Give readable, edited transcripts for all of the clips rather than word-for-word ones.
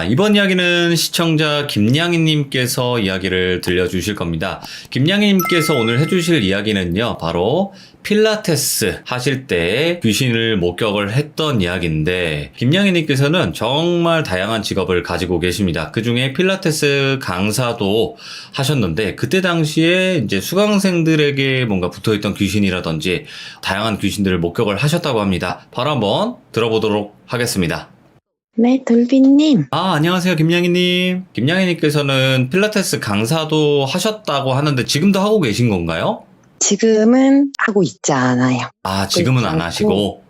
이번 이야기는 시청자 김양희님께서 이야기를 들려주실 겁니다. 김양희님께서 오늘 해주실 이야기는요, 바로 필라테스 하실 때 귀신을 목격을 했던 이야기인데, 김양희님께서는 정말 다양한 직업을 가지고 계십니다. 그 중에 필라테스 강사도 하셨는데, 그때 당시에 이제 수강생들에게 뭔가 붙어있던 귀신이라든지 다양한 귀신들을 목격을 하셨다고 합니다. 바로 한번 들어보도록 하겠습니다. 네, 돌비님. 안녕하세요, 김양희님. 김양희님께서는 필라테스 강사도 하셨다고 하는데 지금도 하고 계신 건가요? 지금은 하고 있지 않아요. 지금은 안 하시고.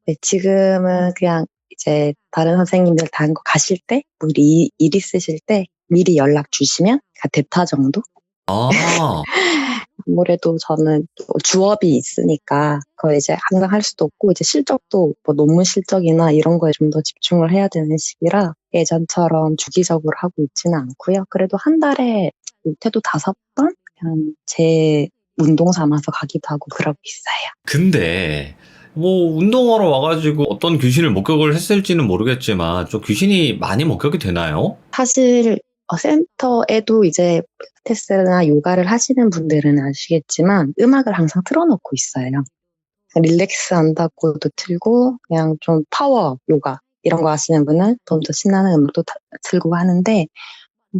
네, 지금은 그냥 이제 다른 선생님들 다른 거 가실 때, 뭐 일 있으실 때 미리 연락 주시면 대타 정도? 아무래도 저는 주업이 있으니까 그걸 이제 항상 할 수도 없고, 이제 실적도 뭐 논문 실적이나 이런 거에 좀 더 집중을 해야 되는 시기라 예전처럼 주기적으로 하고 있지는 않고요. 그래도 한 달에 못해도 5번 그냥 제 운동 삼아서 가기도 하고 그러고 있어요. 근데 뭐 운동하러 와가지고 어떤 귀신을 목격을 했을지는 모르겠지만 좀 귀신이 많이 목격이 되나요? 사실 센터에도 이제 필라테스나 요가를 하시는 분들은 아시겠지만 음악을 항상 틀어놓고 있어요. 릴렉스 한다고도 틀고, 그냥 좀 파워 요가 이런 거 하시는 분은 좀 더 신나는 음악도 틀고 하는데,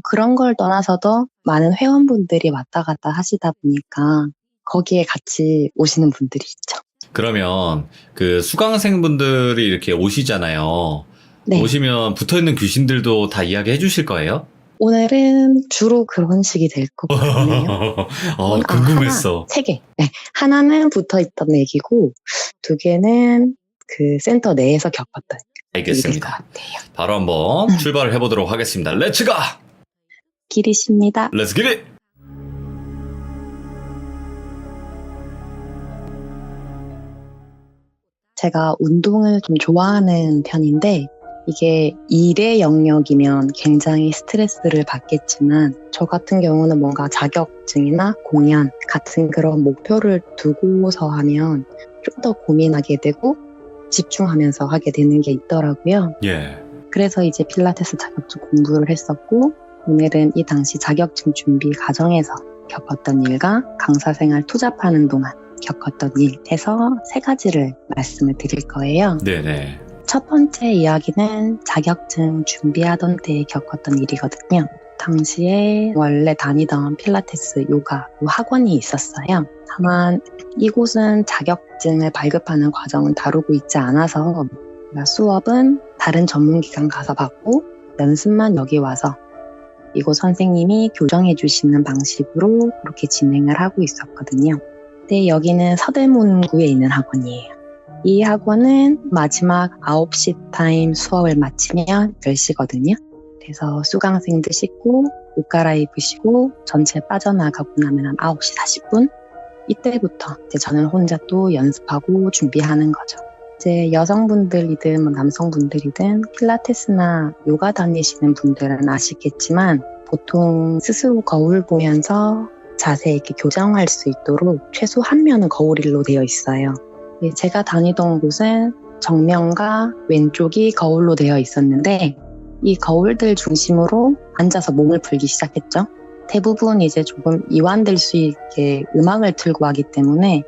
그런 걸 떠나서도 많은 회원분들이 왔다 갔다 하시다 보니까 거기에 같이 오시는 분들이 있죠. 그러면 그 수강생분들이 이렇게 오시잖아요. 네. 오시면 붙어있는 귀신들도 다 이야기해 주실 거예요? 오늘은 주로 그런 식이 될 것 같네요. 궁금했어. 3개. 네. 하나는 붙어있던 얘기고, 2개는 그 센터 내에서 겪었던 얘기일 것 알겠습니다. 같아요. 바로 한번 출발을 해보도록 하겠습니다. 렛츠 가! 길이십니다. 렛츠 기릿! 제가 운동을 좀 좋아하는 편인데, 이게 일의 영역이면 굉장히 스트레스를 받겠지만, 저 같은 경우는 뭔가 자격증이나 공연 같은 그런 목표를 두고서 하면 좀 더 고민하게 되고 집중하면서 하게 되는 게 있더라고요. 예. 그래서 이제 필라테스 자격증 공부를 했었고, 오늘은 이 당시 자격증 준비 과정에서 겪었던 일과 강사 생활 투잡하는 동안 겪었던 일 해서 3가지를 말씀을 드릴 거예요. 네네. 첫 번째 이야기는 자격증 준비하던 때 겪었던 일이거든요. 당시에 원래 다니던 필라테스 요가 학원이 있었어요. 다만 이곳은 자격증을 발급하는 과정을 다루고 있지 않아서 수업은 다른 전문기관 가서 받고 연습만 여기 와서 이곳 선생님이 교정해 주시는 방식으로 그렇게 진행을 하고 있었거든요. 근데 여기는 서대문구에 있는 학원이에요. 이 학원은 마지막 9시 타임 수업을 마치면 10시거든요. 그래서 수강생들 씻고 옷 갈아입으시고 전체 빠져나가고 나면 한 9시 40분? 이때부터 이제 저는 혼자 또 연습하고 준비하는 거죠. 이제 여성분들이든 뭐 남성분들이든 필라테스나 요가 다니시는 분들은 아시겠지만 보통 스스로 거울 보면서 자세 있게 교정할 수 있도록 최소 한 면은 거울일로 되어 있어요. 제가 다니던 곳은 정면과 왼쪽이 거울로 되어 있었는데 이 거울들 중심으로 앉아서 몸을 풀기 시작했죠. 대부분 이제 조금 이완될 수 있게 음악을 틀고 하기 때문에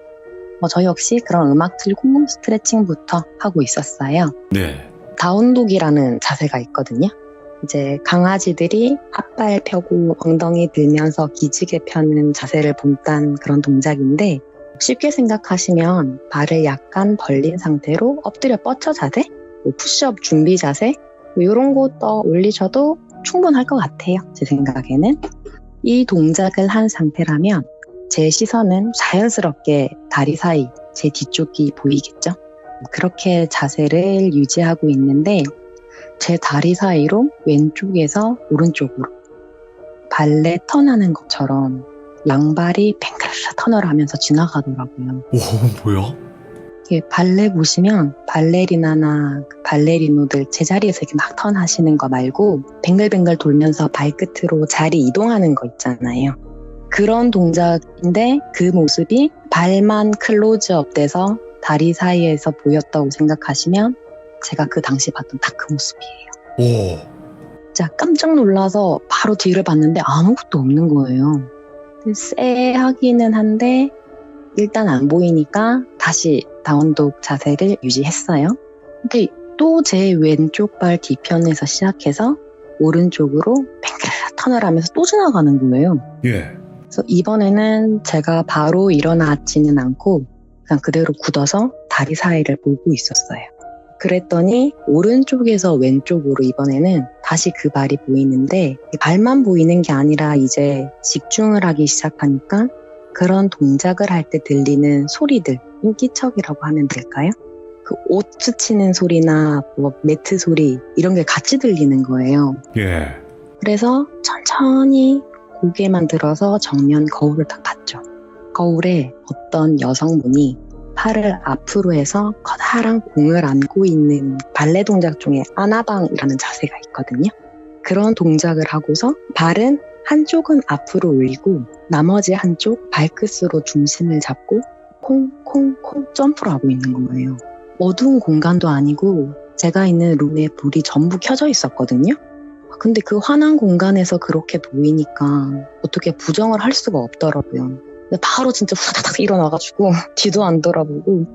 저 역시 그런 음악 틀고 스트레칭부터 하고 있었어요. 네. 다운독이라는 자세가 있거든요. 이제 강아지들이 앞발 펴고 엉덩이 들면서 기지개 펴는 자세를 본딴 그런 동작인데, 쉽게 생각하시면 발을 약간 벌린 상태로 엎드려 뻗쳐 자세, 푸시업 준비 자세 이런 거 떠올리셔도 충분할 것 같아요. 제 생각에는. 이 동작을 한 상태라면 제 시선은 자연스럽게 다리 사이 제 뒤쪽이 보이겠죠. 그렇게 자세를 유지하고 있는데 제 다리 사이로 왼쪽에서 오른쪽으로 발레 턴하는 것처럼 양발이 뱅글르 턴을 하면서 지나가더라고요. 오, 뭐야? 발레 보시면 발레리나나 발레리노들 제자리에서 이렇게 막 턴하시는 거 말고 뱅글뱅글 돌면서 발끝으로 자리 이동하는 거 있잖아요. 그런 동작인데 그 모습이 발만 클로즈업 돼서 다리 사이에서 보였다고 생각하시면 제가 그 당시 봤던 딱 그 모습이에요. 오. 진짜 깜짝 놀라서 바로 뒤를 봤는데 아무것도 없는 거예요. 쎄하기는 한데 일단 안 보이니까 다시 다운독 자세를 유지했어요. 근데 또 제 왼쪽 발 뒤편에서 시작해서 오른쪽으로 뱅글 턴을 하면서 또 지나가는 거예요. 예. 그래서 이번에는 제가 바로 일어나지는 않고 그냥 그대로 굳어서 다리 사이를 보고 있었어요. 그랬더니 오른쪽에서 왼쪽으로 이번에는 다시 그 발이 보이는데 발만 보이는 게 아니라 이제 집중을 하기 시작하니까 그런 동작을 할 때 들리는 소리들, 인기척이라고 하면 될까요? 그 옷 스치는 소리나 뭐 매트 소리 이런 게 같이 들리는 거예요. 예. 그래서 천천히 고개만 들어서 정면 거울을 딱 봤죠. 거울에 어떤 여성분이 팔을 앞으로 해서 커다란 공을 안고 있는 발레 동작 중에 아나방이라는 자세가 있거든요. 그런 동작을 하고서 발은 한쪽은 앞으로 올리고 나머지 한쪽 발끝으로 중심을 잡고 콩콩콩 점프를 하고 있는 거예요. 어두운 공간도 아니고 제가 있는 룸에 불이 전부 켜져 있었거든요. 근데 그 환한 공간에서 그렇게 보이니까 어떻게 부정을 할 수가 없더라고요. 근데 바로 진짜 후다닥 일어나가지고 뒤도 안 돌아보고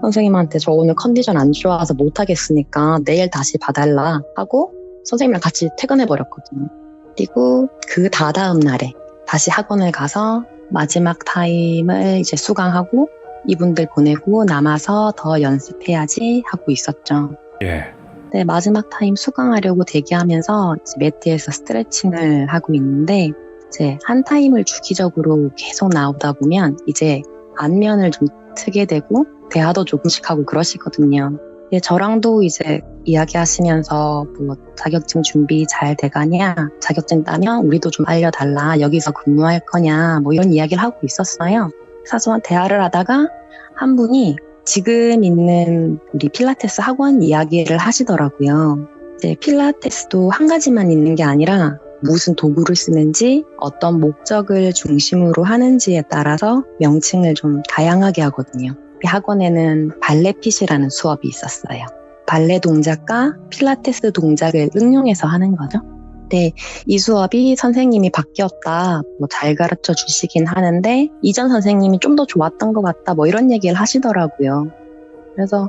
선생님한테 저 오늘 컨디션 안 좋아서 못하겠으니까 내일 다시 봐달라 하고 선생님이랑 같이 퇴근해버렸거든요. 그리고 그 다다음 날에 다시 학원을 가서 마지막 타임을 이제 수강하고 이분들 보내고 남아서 더 연습해야지 하고 있었죠. 예. 네, 마지막 타임 수강하려고 대기하면서 이제 매트에서 스트레칭을 하고 있는데 이제 한 타임을 주기적으로 계속 나오다 보면 이제 안면을 좀 트게 되고 대화도 조금씩 하고 그러시거든요. 예, 저랑도 이제 이야기하시면서 뭐 자격증 준비 잘 돼가냐, 자격증 따면 우리도 좀 알려달라, 여기서 근무할 거냐, 뭐 이런 이야기를 하고 있었어요. 사소한 대화를 하다가 한 분이 지금 있는 우리 필라테스 학원 이야기를 하시더라고요. 이제 필라테스도 한 가지만 있는 게 아니라 무슨 도구를 쓰는지 어떤 목적을 중심으로 하는지에 따라서 명칭을 좀 다양하게 하거든요. 이 학원에는 발레핏이라는 수업이 있었어요. 발레 동작과 필라테스 동작을 응용해서 하는 거죠. 네, 이 수업이 선생님이 바뀌었다, 뭐 잘 가르쳐 주시긴 하는데 이전 선생님이 좀 더 좋았던 것 같다, 뭐 이런 얘기를 하시더라고요. 그래서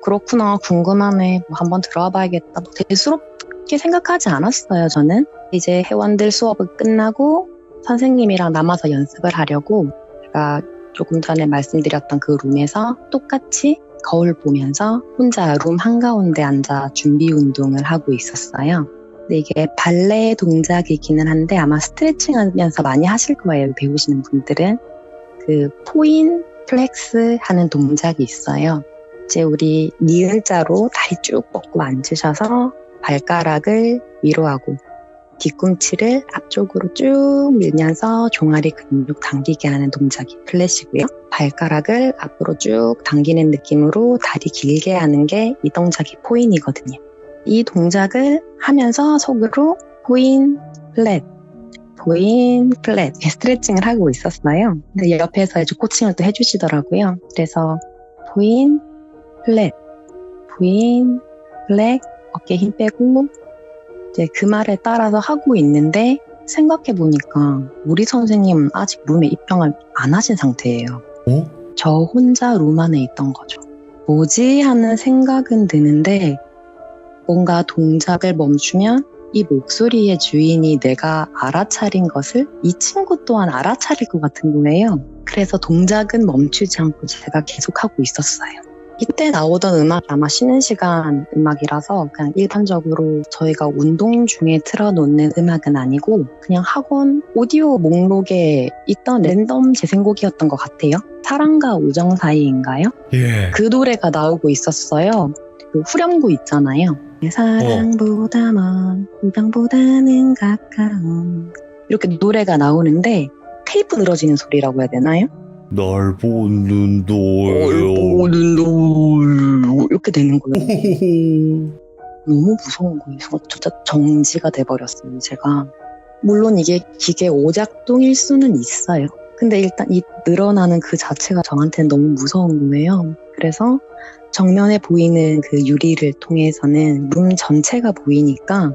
그렇구나, 궁금하네, 뭐 한번 들어와 봐야겠다, 뭐 대수롭게 생각하지 않았어요. 저는 이제 회원들 수업을 끝나고 선생님이랑 남아서 연습을 하려고 제가 조금 전에 말씀드렸던 그 룸에서 똑같이 거울 보면서 혼자 룸 한가운데 앉아 준비 운동을 하고 있었어요. 근데 이게 발레 동작이기는 한데 아마 스트레칭 하면서 많이 하실 거예요. 배우시는 분들은. 그 포인 플렉스 하는 동작이 있어요. 이제 우리 니은자로 다리 쭉 뻗고 앉으셔서 발가락을 위로 하고 뒤꿈치를 앞쪽으로 쭉 밀면서 종아리 근육 당기게 하는 동작이 플랫이고요. 발가락을 앞으로 쭉 당기는 느낌으로 다리 길게 하는 게 이 동작이 포인이거든요. 이 동작을 하면서 속으로 포인, 플랫, 포인, 플랫 스트레칭을 하고 있었어요. 근데 옆에서 이제 코칭을 또 해주시더라고요. 그래서 포인, 플랫, 포인, 플랫, 어깨 힘 빼고 이제 그 말에 따라서 하고 있는데 생각해보니까 우리 선생님은 아직 룸에 입장을 안 하신 상태예요. 어? 저 혼자 룸 안에 있던 거죠. 뭐지 하는 생각은 드는데 뭔가 동작을 멈추면 이 목소리의 주인이 내가 알아차린 것을 이 친구 또한 알아차릴 것 같은 거예요. 그래서 동작은 멈추지 않고 제가 계속하고 있었어요. 이때 나오던 음악 아마 쉬는 시간 음악이라서 그냥 일반적으로 저희가 운동 중에 틀어놓는 음악은 아니고 그냥 학원 오디오 목록에 있던 랜덤 재생곡이었던 것 같아요. 사랑과 우정 사이인가요? 예. 그 노래가 나오고 있었어요. 그 후렴구 있잖아요. 사랑보다 먼 우정보다는 가까운 이렇게 노래가 나오는데 테이프 늘어지는 소리라고 해야 되나요? 날 보는 널 보는 널 이렇게 되는 거예요. 너무 무서운 거예요. 진짜 정지가 돼버렸어요, 제가. 물론 이게 기계 오작동일 수는 있어요. 근데 일단 이 늘어나는 그 자체가 저한테는 너무 무서운 거예요. 그래서 정면에 보이는 그 유리를 통해서는 룸 전체가 보이니까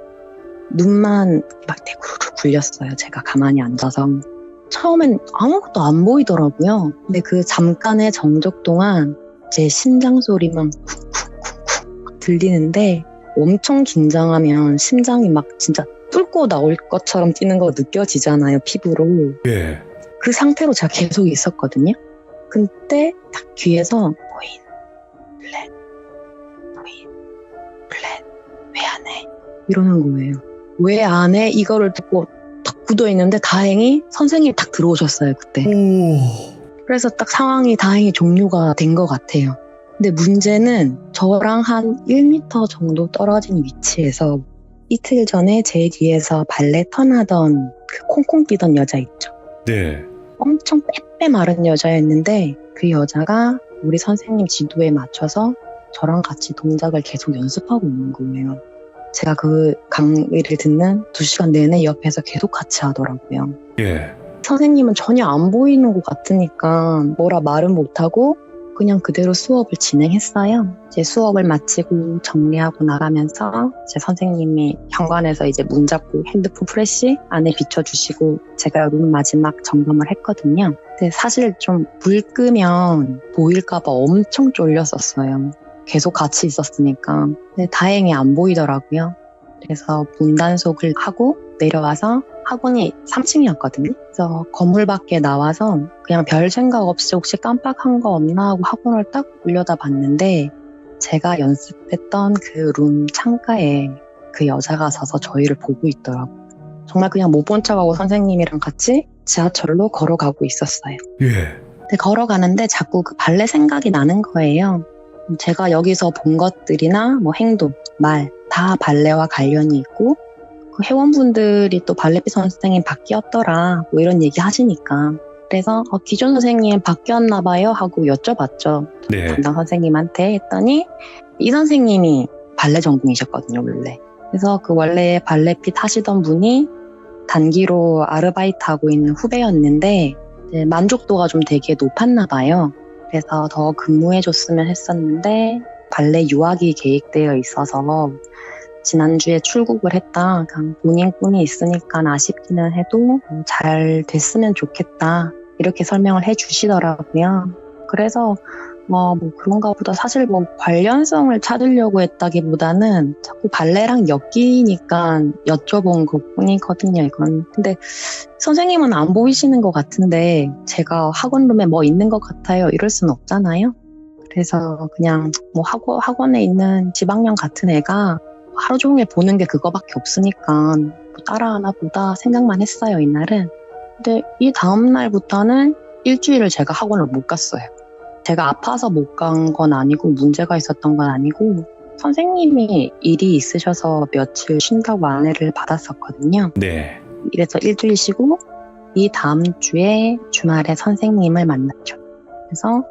눈만 막 내구르르 굴렸어요. 제가 가만히 앉아서. 처음엔 아무것도 안 보이더라고요. 근데 그 잠깐의 정적 동안 제 심장 소리만 쿵쿵쿵쿵 들리는데 엄청 긴장하면 심장이 막 진짜 뚫고 나올 것처럼 뛰는 거 느껴지잖아요, 피부로. 예. 그 상태로 제가 계속 있었거든요. 근데 딱 귀에서 보인, 블랙, 보인, 블랙, 왜 안 해? 이러는 거예요. 왜 안 해? 이거를 듣고 딱 굳어있는데 다행히 선생님이 딱 들어오셨어요, 그때. 그래서 딱 상황이 다행히 종료가 된 것 같아요. 근데 문제는 저랑 한 1m 정도 떨어진 위치에서 이틀 전에 제 뒤에서 발레 턴하던 그 콩콩 뛰던 여자 있죠. 네. 엄청 빼빼 마른 여자였는데 그 여자가 우리 선생님 지도에 맞춰서 저랑 같이 동작을 계속 연습하고 있는 거예요. 제가 그 강의를 듣는 2시간 내내 옆에서 계속 같이 하더라고요. 예. 선생님은 전혀 안 보이는 것 같으니까 뭐라 말은 못하고 그냥 그대로 수업을 진행했어요. 이제 수업을 마치고 정리하고 나가면서 제 선생님이 현관에서 이제 문 잡고 핸드폰 프레시 안에 비춰주시고 제가 룸 마지막 점검을 했거든요. 근데 사실 좀 불 끄면 보일까봐 엄청 쫄렸었어요. 계속 같이 있었으니까. 근데 다행히 안 보이더라고요. 그래서 문 단속을 하고 내려와서 학원이 3층이었거든요. 그래서 건물 밖에 나와서 그냥 별 생각 없이 혹시 깜빡한 거 없나 하고 학원을 딱 올려다봤는데 제가 연습했던 그 룸 창가에 그 여자가 서서 저희를 보고 있더라고요. 정말 그냥 못 본 척하고 선생님이랑 같이 지하철로 걸어가고 있었어요. 예. 근데 걸어가는데 자꾸 그 발레 생각이 나는 거예요. 제가 여기서 본 것들이나 뭐 행동, 말 다 발레와 관련이 있고 그 회원분들이 또 발레비 선생님 바뀌었더라 뭐 이런 얘기 하시니까 그래서 기존 선생님 바뀌었나 봐요 하고 여쭤봤죠. 네. 담당 선생님한테 했더니 이 선생님이 발레 전공이셨거든요 원래. 그래서 그 원래 발레핏 하시던 분이 단기로 아르바이트하고 있는 후배였는데 이제 만족도가 좀 되게 높았나 봐요. 그래서 더 근무해줬으면 했었는데 발레 유학이 계획되어 있어서 지난주에 출국을 했다. 그냥 본인 꿈이 있으니까 아쉽기는 해도 잘 됐으면 좋겠다. 이렇게 설명을 해주시더라고요. 그래서 뭐 그런가 보다 사실 뭐 관련성을 찾으려고 했다기보다는 자꾸 발레랑 엮이니까 여쭤본 것 뿐이거든요, 이건. 근데 선생님은 안 보이시는 것 같은데 제가 학원룸에 뭐 있는 것 같아요. 이럴 순 없잖아요. 그래서 그냥 뭐 학원에 있는 지방령 같은 애가 하루 종일 보는 게 그거밖에 없으니까 뭐 따라하나 보다 생각만 했어요, 이날은. 근데 이 다음 날부터는 일주일을 제가 학원을 못 갔어요. 제가 아파서 못 간 건 아니고 문제가 있었던 건 아니고 선생님이 일이 있으셔서 며칠 쉰다고 안내를 받았었거든요. 네. 이래서 일주일 쉬고 이 다음 주에 주말에 선생님을 만났죠. 그래서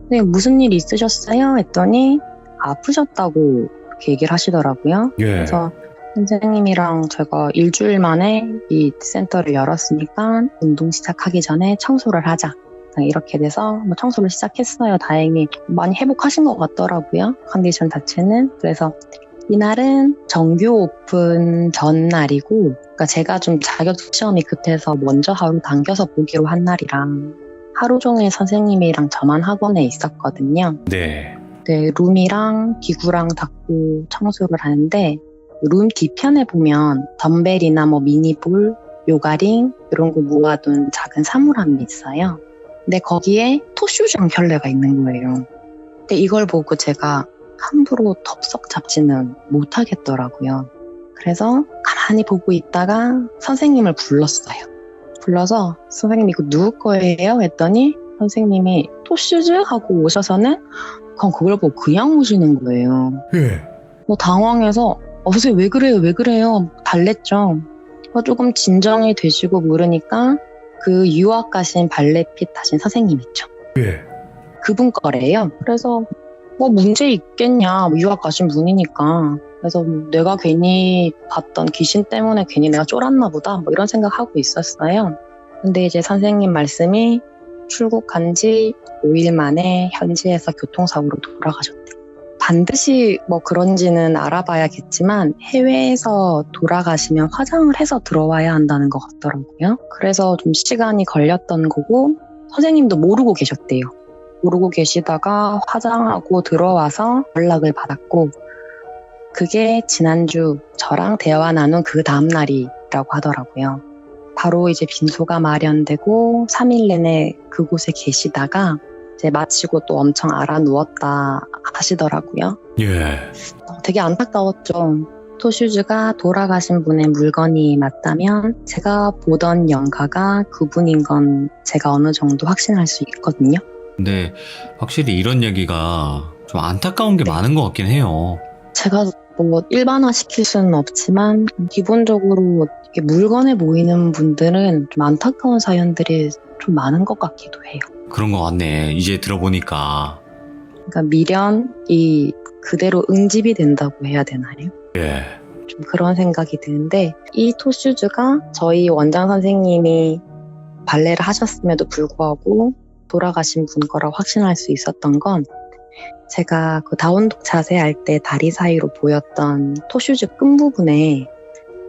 선생님 무슨 일 있으셨어요? 했더니 아프셨다고 그렇게 얘기를 하시더라고요. 예. 그래서 선생님이랑 제가 일주일 만에 이 센터를 열었으니까 운동 시작하기 전에 청소를 하자. 이렇게 돼서 뭐 청소를 시작했어요. 다행히 많이 회복하신 것 같더라고요. 컨디션 자체는. 그래서 이날은 정규 오픈 전날이고 그러니까 제가 좀 자격시험이 급해서 먼저 하루 당겨서 보기로 한 날이랑 하루 종일 선생님이랑 저만 학원에 있었거든요. 네. 네, 룸이랑 기구랑 닦고 청소를 하는데 룸 뒤편에 보면 덤벨이나 뭐 미니볼, 요가링 이런 거 모아둔 작은 사물함이 있어요. 근데 거기에 토슈즈랑 켤레가 있는 거예요. 근데 이걸 보고 제가 함부로 덥석 잡지는 못하겠더라고요. 그래서 가만히 보고 있다가 선생님을 불렀어요. 불러서 선생님 이거 누구 거예요? 했더니 선생님이 토슈즈? 하고 오셔서는 그냥 그걸 보고 그냥 오시는 거예요. 예. 뭐 당황해서 선생님 왜 그래요? 왜 그래요? 달랬죠. 조금 진정이 되시고 물으니까 그 유학 가신 발레핏 하신 선생님 있죠. 예. 그분 거래요. 그래서 뭐 문제 있겠냐. 유학 가신 분이니까. 그래서 내가 괜히 봤던 귀신 때문에 괜히 내가 쫄았나 보다. 뭐 이런 생각하고 있었어요. 근데 이제 선생님 말씀이 출국한 지 5일 만에 현지에서 교통사고로 돌아가셨대. 반드시 뭐 그런지는 알아봐야겠지만 해외에서 돌아가시면 화장을 해서 들어와야 한다는 것 같더라고요. 그래서 좀 시간이 걸렸던 거고 선생님도 모르고 계셨대요. 모르고 계시다가 화장하고 들어와서 연락을 받았고 그게 지난주 저랑 대화 나눈 그 다음 날이라고 하더라고요. 바로 이제 빈소가 마련되고 3일 내내 그곳에 계시다가 이제 마치고 또 엄청 알아누웠다 하시더라고요. 예. 되게 안타까웠죠. 토슈즈가 돌아가신 분의 물건이 맞다면 제가 보던 영가가 그분인 건 제가 어느 정도 확신할 수 있거든요. 근데 확실히 이런 얘기가 좀 안타까운 게 많은 것 같긴 해요. 제가 뭐 일반화 시킬 수는 없지만 기본적으로 이렇게 물건에 모이는 분들은 좀 안타까운 사연들이 좀 많은 것 같기도 해요. 그런 것 같네. 이제 들어보니까. 그러니까 미련이 그대로 응집이 된다고 해야 되나요? 예. 좀 그런 생각이 드는데 이 토슈즈가 저희 원장 선생님이 발레를 하셨음에도 불구하고 돌아가신 분 거라 확신할 수 있었던 건 제가 그 다운독 자세할 때 다리 사이로 보였던 토슈즈 끝부분에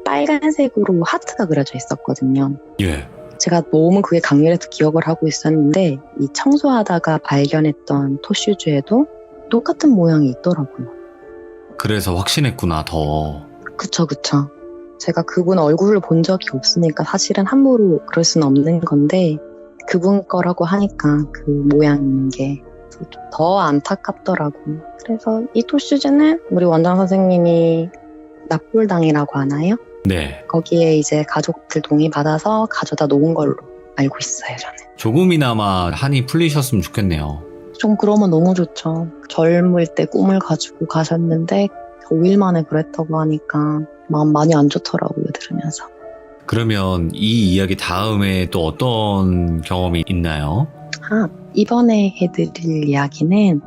빨간색으로 하트가 그려져 있었거든요. 예. 제가 너무 그게 강렬해서 기억을 하고 있었는데 이 청소하다가 발견했던 토슈즈에도 똑같은 모양이 있더라고요. 그래서 확신했구나, 더. 그쵸. 제가 그분 얼굴을 본 적이 없으니까 사실은 함부로 그럴 수는 없는 건데 그분 거라고 하니까 그 모양인 게 더 안타깝더라고요. 그래서 이 토슈즈는 우리 원장 선생님이 납골당이라고 하나요? 네. 거기에 이제 가족들 동의 받아서 가져다 놓은 걸로 알고 있어요, 저는. 조금이나마 한이 풀리셨으면 좋겠네요. 좀 그러면 너무 좋죠. 젊을 때 꿈을 가지고 가셨는데 5일 만에 그랬다고 하니까 마음 많이 안 좋더라고요, 들으면서. 그러면 이 이야기 다음에 또 어떤 경험이 있나요? 이번에 해드릴 이야기는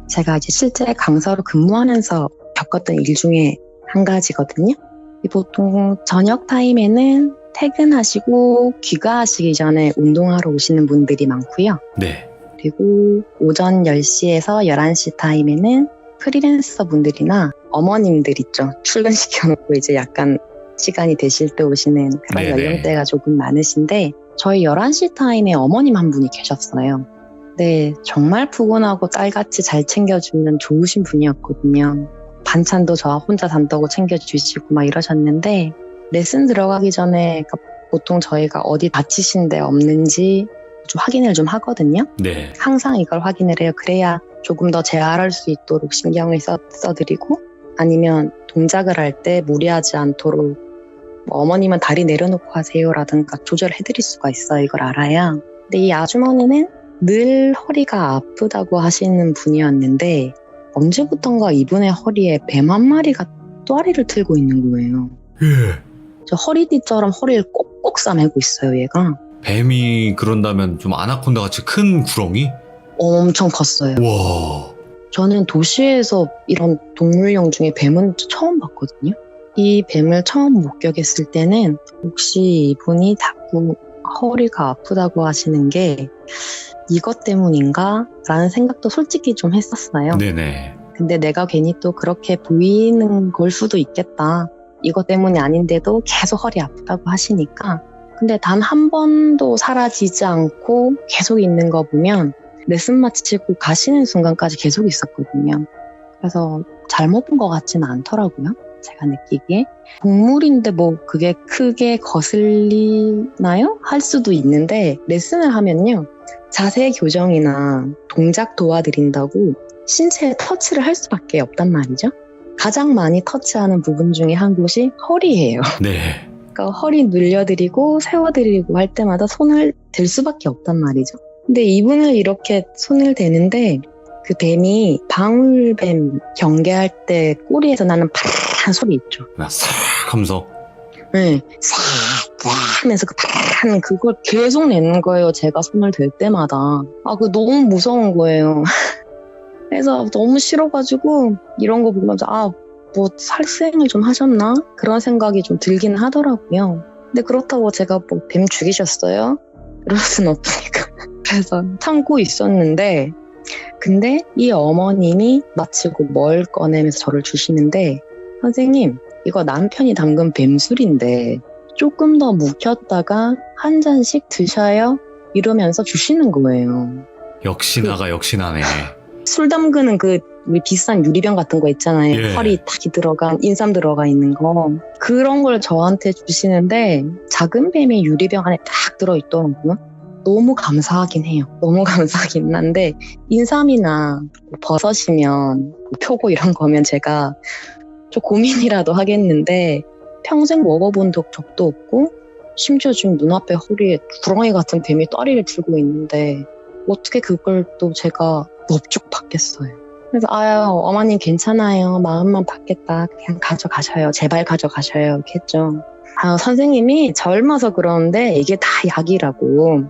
제가 이제 실제 강사로 근무하면서 겪었던 일 중에 한 가지거든요. 보통 저녁 타임에는 퇴근하시고 귀가하시기 전에 운동하러 오시는 분들이 많고요. 네. 그리고 오전 10시에서 11시 타임에는 프리랜서 분들이나 어머님들 있죠. 출근시켜놓고 이제 약간 시간이 되실 때 오시는 그런 네네. 연령대가 조금 많으신데 저희 11시 타임에 어머님 한 분이 계셨어요. 네, 정말 푸근하고 딸같이 잘 챙겨주는 좋으신 분이었거든요. 반찬도 저 혼자 산다고 챙겨주시고 막 이러셨는데 레슨 들어가기 전에 보통 저희가 어디 다치신 데 없는지 좀 확인을 좀 하거든요. 네. 항상 이걸 확인을 해요. 그래야 조금 더 재활할 수 있도록 신경을 써드리고 아니면 동작을 할 때 무리하지 않도록 뭐 어머님은 다리 내려놓고 하세요라든가 조절해드릴 수가 있어요. 이걸 알아야. 근데 이 아주머니는 늘 허리가 아프다고 하시는 분이었는데 언제부턴가 이분의 허리에 뱀 한 마리가 또아리를 틀고 있는 거예요. 예. 저 허리띠처럼 허리를 꼭꼭 싸매고 있어요, 얘가. 뱀이 그런다면 좀 아나콘다 같이 큰 구렁이? 엄청 컸어요. 와. 저는 도시에서 이런 동물용 중에 뱀은 처음 봤거든요. 이 뱀을 처음 목격했을 때는 혹시 이분이 자꾸 허리가 아프다고 하시는 게 이것 때문인가? 라는 생각도 솔직히 좀 했었어요. 네네. 근데 내가 괜히 또 그렇게 보이는 걸 수도 있겠다. 이것 때문이 아닌데도 계속 허리 아프다고 하시니까. 근데 단 한 번도 사라지지 않고 계속 있는 거 보면 레슨 마치고 가시는 순간까지 계속 있었거든요. 그래서 잘못 본 것 같지는 않더라고요. 제가 느끼기에. 동물인데 뭐 그게 크게 거슬리나요? 할 수도 있는데 레슨을 하면요. 자세 교정이나 동작 도와드린다고 신체에 터치를 할 수밖에 없단 말이죠. 가장 많이 터치하는 부분 중에 한 곳이 허리예요. 네. 그러니까 허리 늘려드리고 세워드리고 할 때마다 손을 댈 수밖에 없단 말이죠. 근데 이분을 이렇게 손을 대는데 그 뱀이 방울뱀 경계할 때 꼬리에서 나는 파란 소리 있죠. 싹 하면서. 네, 싹 하면서 그 파란 그걸 계속 내는 거예요. 제가 손을 댈 때마다. 그거 너무 무서운 거예요. 그래서 너무 싫어가지고 이런 거 보면서 뭐 살생을 좀 하셨나? 그런 생각이 좀 들긴 하더라고요. 근데 그렇다고 제가 뭐 뱀 죽이셨어요? 그럴 순 없으니까. 그래서 참고 있었는데 근데 이 어머님이 마치고 뭘 꺼내면서 저를 주시는데 선생님 이거 남편이 담근 뱀술인데 조금 더 묵혔다가 한 잔씩 드셔요? 이러면서 주시는 거예요. 역시나가 역시나네. 술 담그는 그 우리 비싼 유리병 같은 거 있잖아요. 예. 펄이 딱 들어간 인삼 들어가 있는 거. 그런 걸 저한테 주시는데 작은 뱀이 유리병 안에 딱 들어있더라고요. 너무 감사하긴 해요. 너무 감사하긴 한데 인삼이나 버섯이면 표고 이런 거면 제가 좀 고민이라도 하겠는데 평생 먹어본 적도 없고 심지어 지금 눈앞에 허리에 구렁이 같은 뱀이 떠리를 들고 있는데 어떻게 그걸 또 제가 넙죽 받겠어요. 그래서 아유 어머님 괜찮아요. 마음만 받겠다. 그냥 가져가셔요. 제발 가져가셔요. 이렇게 했죠. 아, 선생님이 젊어서 그러는데 이게 다 약이라고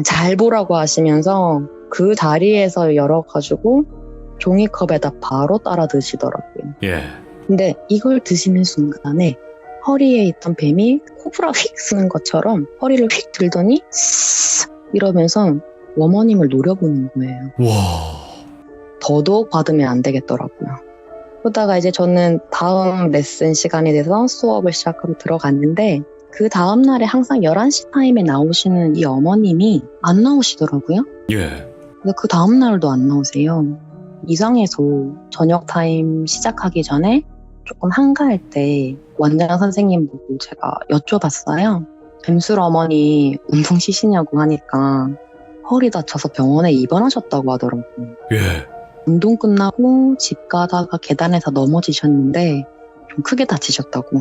잘 보라고 하시면서 그 자리에서 열어가지고 종이컵에다 바로 따라 드시더라고요. 예. 근데 이걸 드시는 순간에 허리에 있던 뱀이 코브라 휙 쓰는 것처럼 허리를 휙 들더니 쓱 이러면서 어머님을 노려보는 거예요. 와. 더더욱 받으면 안 되겠더라고요. 그러다가 이제 저는 다음 레슨 시간이 돼서 수업을 시작하러 들어갔는데 그 다음날에 항상 11시 타임에 나오시는 이 어머님이 안 나오시더라고요. 예. 근데 그 다음날도 안 나오세요. 이상해서 저녁 타임 시작하기 전에 조금 한가할 때 원장 선생님 보고 제가 여쭤봤어요. 뱀술 어머니 운동 쉬시냐고 하니까 허리 다쳐서 병원에 입원하셨다고 하더라고요. 예. 운동 끝나고 집 가다가 계단에서 넘어지셨는데 좀 크게 다치셨다고.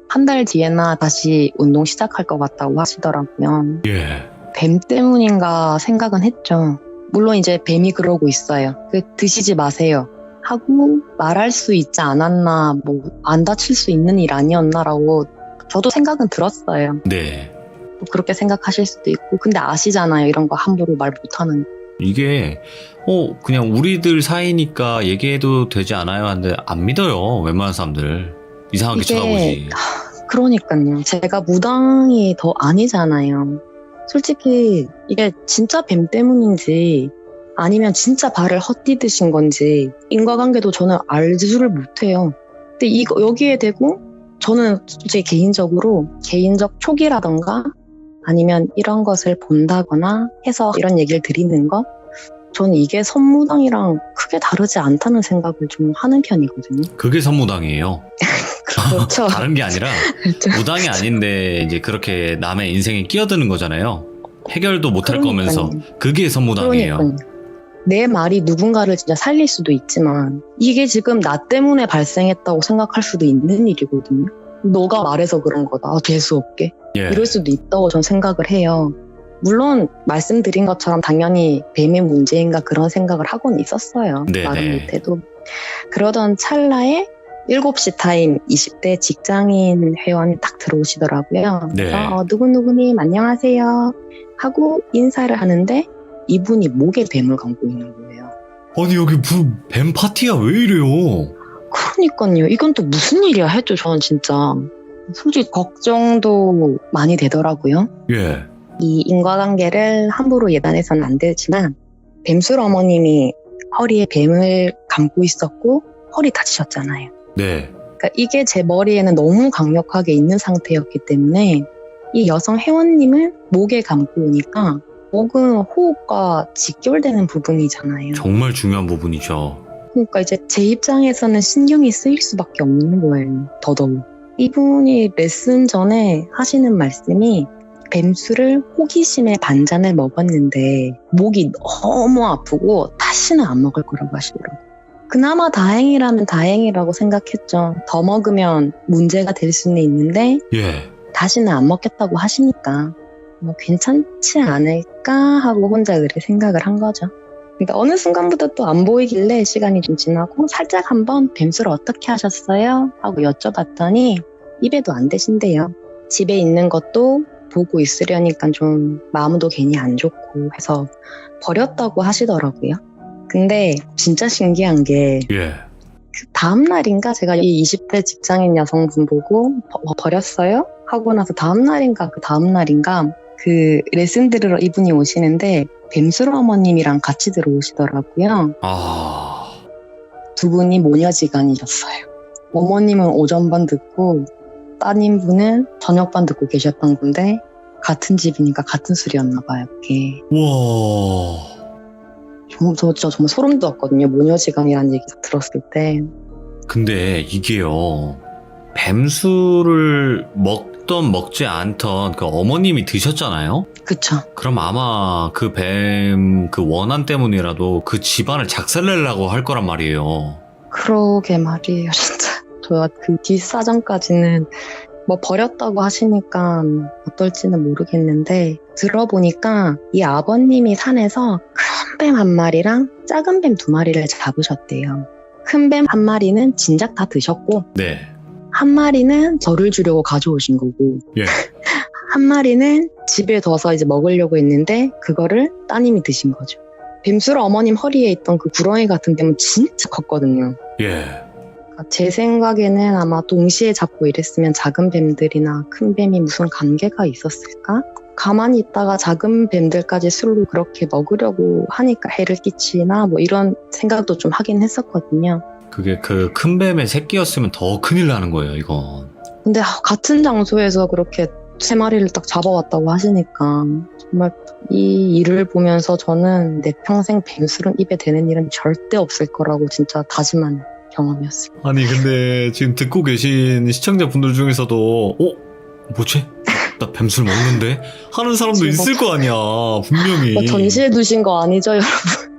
한 달 뒤에나 다시 운동 시작할 것 같다고 하시더라고요. 예. 뱀 때문인가 생각은 했죠. 물론 이제 뱀이 그러고 있어요. 드시지 마세요. 하고 말할 수 있지 않았나, 뭐 안 다칠 수 있는 일 아니었나라고 저도 생각은 들었어요. 네. 또 그렇게 생각하실 수도 있고, 근데 아시잖아요. 이런 거 함부로 말 못하는. 이게 그냥 우리들 사이니까 얘기해도 되지 않아요? 하는데 안 믿어요. 웬만한 사람들. 이상하게 쳐다보지. 그러니까요. 제가 무당이 더 아니잖아요. 솔직히 이게 진짜 뱀 때문인지 아니면 진짜 발을 헛디드신 건지 인과관계도 저는 알지를 못해요. 근데 여기에 대고 저는 솔직히 개인적으로 개인적 촉이라던가 아니면 이런 것을 본다거나 해서 이런 얘기를 드리는 것 저는 이게 선무당이랑 크게 다르지 않다는 생각을 좀 하는 편이거든요. 그게 선무당이에요. 그렇죠. 다른 게 아니라 그렇죠. 무당이 아닌데 이제 그렇게 남의 인생에 끼어드는 거잖아요. 해결도 못할 거면서 그게 선무당이에요. 그러니까요. 내 말이 누군가를 진짜 살릴 수도 있지만 이게 지금 나 때문에 발생했다고 생각할 수도 있는 일이거든요. 너가 말해서 그런 거다. 재수없게. 예. 이럴 수도 있다고 전 생각을 해요. 물론 말씀드린 것처럼 당연히 뱀의 문제인가 그런 생각을 하고는 있었어요. 네네. 말은 못해도. 그러던 찰나에 7시 타임 20대 직장인 회원이 딱 들어오시더라고요. 네. 그래서 누구누구님 안녕하세요 하고 인사를 하는데 이분이 목에 뱀을 감고 있는 거예요. 아니 여기 무슨 뱀 파티야 왜 이래요? 그러니까요. 이건 또 무슨 일이야 했죠. 저는 진짜 솔직히 걱정도 많이 되더라고요. 예. 이 인과관계를 함부로 예단해서는 안 되지만 뱀술 어머님이 허리에 뱀을 감고 있었고 허리 다치셨잖아요. 네. 그러니까 이게 제 머리에는 너무 강력하게 있는 상태였기 때문에 이 여성 회원님을 목에 감고 오니까 목은 호흡과 직결되는 부분이잖아요. 정말 중요한 부분이죠. 그러니까 이제 제 입장에서는 신경이 쓰일 수밖에 없는 거예요. 더더욱. 이분이 레슨 전에 하시는 말씀이 뱀술을 호기심에 반잔을 먹었는데 목이 너무 아프고 다시는 안 먹을 거라고 하시더라고요. 그나마 다행이라면 다행이라고 생각했죠. 더 먹으면 문제가 될 수는 있는데 예. 다시는 안 먹겠다고 하시니까 뭐 괜찮지 않을까 하고 혼자 그렇게 생각을 한 거죠. 그러니까 어느 순간부터 또 안 보이길래 시간이 좀 지나고 살짝 한번 뱀술 어떻게 하셨어요? 하고 여쭤봤더니 입에도 안 대신대요. 집에 있는 것도 보고 있으려니까 좀 마음도 괜히 안 좋고 해서 버렸다고 하시더라고요. 근데 진짜 신기한 게 예. 그 다음 날인가 제가 이 20대 직장인 여성분 보고 버렸어요? 하고 나서 다음 날인가 그 다음 날인가 그 레슨 들으러 이분이 오시는데 뱀술 어머님이랑 같이 들어오시더라고요. 아, 두 분이 모녀지간이셨어요. 어머님은 오전반 듣고 따님분은 저녁반 듣고 계셨던 건데 같은 집이니까 같은 술이었나 봐요. 그게. 와. 저 진짜 정말 소름 돋았거든요. 모녀지간이라는 얘기 들었을 때. 근데 이게요, 뱀술을 먹던 먹지 않던 그 어머님이 드셨잖아요? 그쵸. 그럼 아마 그 뱀 그 원한 때문이라도 그 집안을 작살내려고 할 거란 말이에요. 그러게 말이에요, 진짜. 저 그 뒷사정까지는 뭐 버렸다고 하시니까 어떨지는 모르겠는데 들어보니까 이 아버님이 산에서 큰 뱀 한 마리랑 작은 뱀 두 마리를 잡으셨대요. 큰 뱀 한 마리는 진작 다 드셨고 네. 한 마리는 저를 주려고 가져오신 거고 예. 한 마리는 집에 둬서 이제 먹으려고 했는데 그거를 따님이 드신 거죠. 뱀술 어머님 허리에 있던 그 구렁이 같은 뱀은 진짜 컸거든요. 예. 제 생각에는 아마 동시에 잡고 이랬으면 작은 뱀들이나 큰 뱀이 무슨 관계가 있었을까? 가만히 있다가 작은 뱀들까지 술로 그렇게 먹으려고 하니까 해를 끼치나 뭐 이런 생각도 좀 하긴 했었거든요. 그게 그 큰 뱀의 새끼였으면 더 큰일 나는 거예요, 이건. 근데 같은 장소에서 그렇게 세 마리를 딱 잡아왔다고 하시니까 정말 이 일을 보면서 저는 내 평생 뱀술은 입에 대는 일은 절대 없을 거라고 진짜 다짐한 경험이었어요. 아니, 근데 지금 듣고 계신 시청자분들 중에서도, 뭐지? 나 뱀술 먹는데? 하는 사람도 지금 있을 거 아니야, 분명히. 뭐 전시해 두신 거 아니죠, 여러분?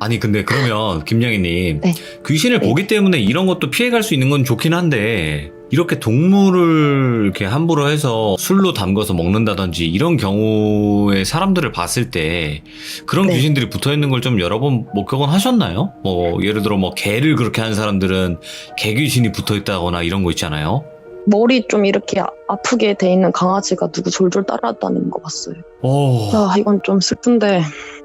아니, 근데 그러면, 김양희님. 네. 귀신을 네. 보기 때문에 이런 것도 피해갈 수 있는 건 좋긴 한데, 이렇게 동물을 이렇게 함부로 해서 술로 담궈서 먹는다든지, 이런 경우에 사람들을 봤을 때, 그런 네. 귀신들이 붙어 있는 걸 좀 여러 번 목격은 하셨나요? 뭐, 예를 들어 뭐, 개를 그렇게 하는 사람들은 개 귀신이 붙어 있다거나 이런 거 있잖아요? 머리 좀 이렇게 아프게 돼 있는 강아지가 누구 졸졸 따라다니는 거 봤어요. 이건 좀 슬픈데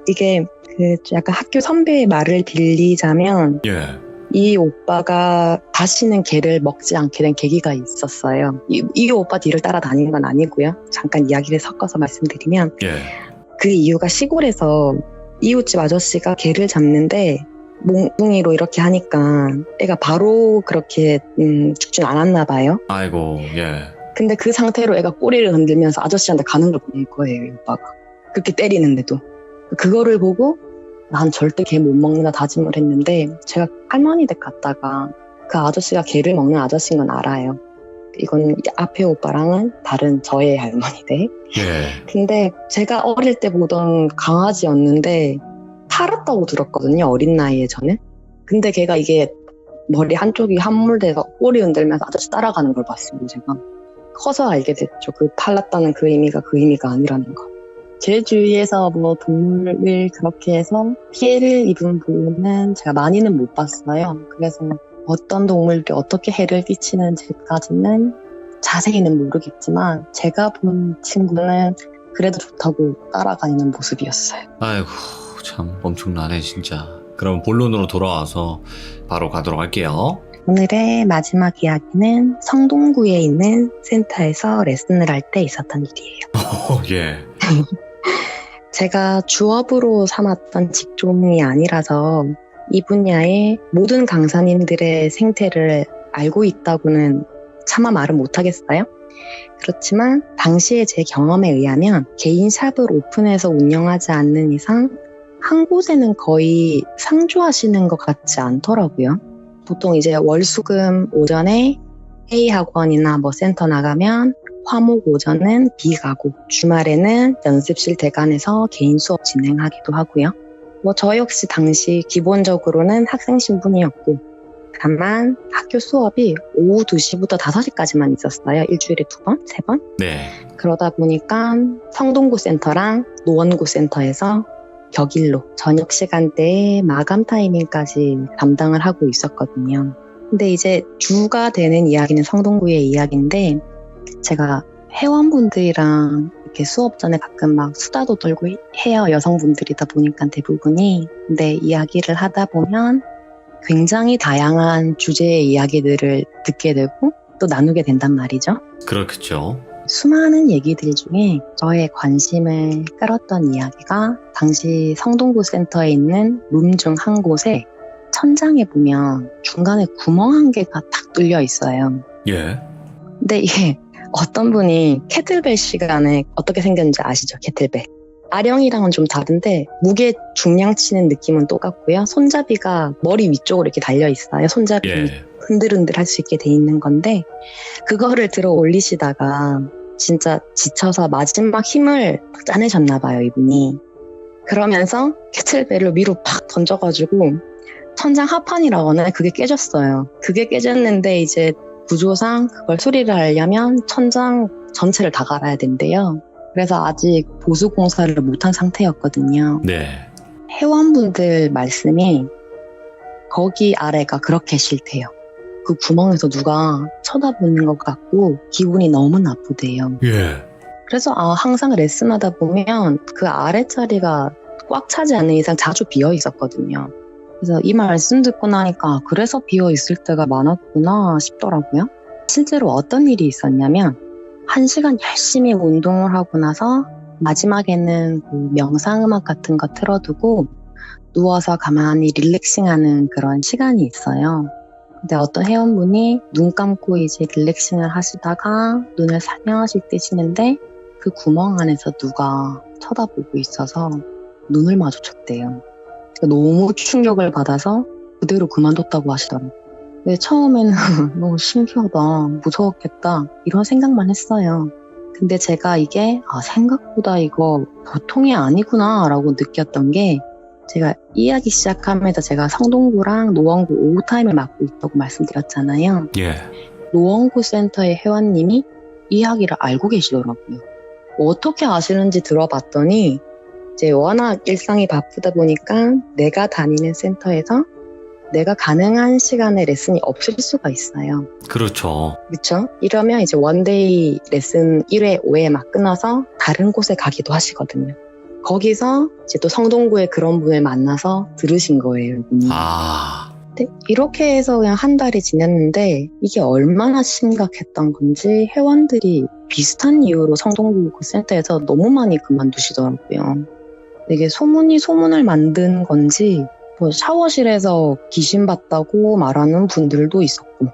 이게 그 약간 학교 선배의 말을 빌리자면 예. 이 오빠가 다시는 개를 먹지 않게 된 계기가 있었어요. 이 오빠 뒤를 따라다니는 건 아니고요. 잠깐 이야기를 섞어서 말씀드리면 예. 그 이유가 시골에서 이웃집 아저씨가 개를 잡는데 몽둥이로 이렇게 하니까 애가 바로 그렇게 죽진 않았나 봐요. 아이고, 예. 근데 그 상태로 애가 꼬리를 흔들면서 아저씨한테 가는 걸 본 거예요, 이 오빠가. 그렇게 때리는데도. 그거를 보고 난 절대 개 못 먹는다 다짐을 했는데 제가 할머니 댁 갔다가 그 아저씨가 개를 먹는 아저씨인 건 알아요. 이건 앞에 오빠랑은 다른 저의 할머니 댁. 예. 근데 제가 어릴 때 보던 강아지였는데 살았다고 들었거든요, 어린 나이에 저는. 근데 걔가 이게 머리 한쪽이 함몰돼서 꼬리 흔들면서 아저씨 따라가는 걸 봤어요, 제가. 커서 알게 됐죠. 그 팔랐다는 그 의미가 아니라는 거. 제 주위에서 뭐 동물을 그렇게 해서 피해를 입은 분은 제가 많이는 못 봤어요. 그래서 어떤 동물께 어떻게 해를 끼치는지까지는 자세히는 모르겠지만 제가 본 친구는 그래도 좋다고 따라다니는 모습이었어요. 아이고, 참 엄청나네 진짜. 그럼 본론으로 돌아와서 바로 가도록 할게요. 오늘의 마지막 이야기는 성동구에 있는 센터에서 레슨을 할 때 있었던 일이에요. 예. 제가 주업으로 삼았던 직종이 아니라서 이 분야의 모든 강사님들의 생태를 알고 있다고는 차마 말을 못하겠어요. 그렇지만 당시의 제 경험에 의하면 개인 샵을 오픈해서 운영하지 않는 이상 한 곳에는 거의 상주하시는 것 같지 않더라고요. 보통 이제 월수금 오전에 A 학원이나 뭐 센터 나가면 화목 오전은 B 가고 주말에는 연습실 대관에서 개인 수업 진행하기도 하고요. 뭐 저 역시 당시 기본적으로는 학생 신분이었고 다만 학교 수업이 오후 2시부터 5시까지만 있었어요. 일주일에 2번, 3번. 네. 그러다 보니까 성동구 센터랑 노원구 센터에서 격일로 저녁 시간대에 마감 타이밍까지 담당을 하고 있었거든요. 근데 이제 주가 되는 이야기는 성동구의 이야기인데 제가 회원분들이랑 이렇게 수업 전에 가끔 막 수다도 떨고 해요. 여성분들이다 보니까 대부분이. 근데 이야기를 하다 보면 굉장히 다양한 주제의 이야기들을 듣게 되고 또 나누게 된단 말이죠. 그렇겠죠. 수많은 얘기들 중에 저의 관심을 끌었던 이야기가 당시 성동구 센터에 있는 룸 중 한 곳에 천장에 보면 중간에 구멍 한 개가 탁 뚫려 있어요. 예. 근데 이게 어떤 분이 캐틀벨 시간에 어떻게 생겼는지 아시죠? 캐틀벨. 아령이랑은 좀 다른데 무게 중량 치는 느낌은 똑같고요. 손잡이가 머리 위쪽으로 이렇게 달려 있어요. 손잡이 예. 흔들흔들 할 수 있게 돼 있는 건데 그거를 들어 올리시다가 진짜 지쳐서 마지막 힘을 짜내셨나 봐요, 이분이. 그러면서 캐틀벨을 위로 팍 던져가지고 천장 하판이라고 하나요? 그게 깨졌어요. 그게 깨졌는데 이제 구조상 그걸 수리를 하려면 천장 전체를 다 갈아야 된대요. 그래서 아직 보수 공사를 못한 상태였거든요. 네. 회원분들 말씀이 거기 아래가 그렇게 싫대요. 그 구멍에서 누가 쳐다보는 것 같고 기분이 너무 나쁘대요. 예. 그래서 항상 레슨하다 보면 그 아래 자리가 꽉 차지 않는 이상 자주 비어 있었거든요. 그래서 이 말씀 듣고 나니까 그래서 비어 있을 때가 많았구나 싶더라고요. 실제로 어떤 일이 있었냐면 1시간 열심히 운동을 하고 나서 마지막에는 그 명상음악 같은 거 틀어두고 누워서 가만히 릴렉싱하는 그런 시간이 있어요. 근데 어떤 회원분이 눈 감고 이제 릴렉싱을 하시다가 눈을 살며시 뜨시는데 그 구멍 안에서 누가 쳐다보고 있어서 눈을 마주쳤대요. 너무 충격을 받아서 그대로 그만뒀다고 하시더라고요. 근데 처음에는 너무 신기하다, 무서웠겠다 이런 생각만 했어요. 근데 제가 이게 생각보다 이거 보통이 아니구나 라고 느꼈던 게 제가 이야기 시작하면서 제가 성동구랑 노원구 오후타임을 맡고 있다고 말씀드렸잖아요. 예. 노원구 센터의 회원님이 이야기를 알고 계시더라고요. 어떻게 아시는지 들어봤더니 이제 워낙 일상이 바쁘다 보니까 내가 다니는 센터에서 내가 가능한 시간에 레슨이 없을 수가 있어요. 그렇죠. 그렇죠? 이러면 이제 원데이 레슨 1회, 5회 막 끊어서 다른 곳에 가기도 하시거든요. 거기서 이제 또 성동구에 그런 분을 만나서 들으신 거예요, 이분이. 근데 이렇게 해서 그냥 한 달이 지났는데 이게 얼마나 심각했던 건지 회원들이 비슷한 이유로 성동구 그 센터에서 너무 많이 그만두시더라고요. 이게 소문이 소문을 만든 건지 뭐 샤워실에서 귀신 봤다고 말하는 분들도 있었고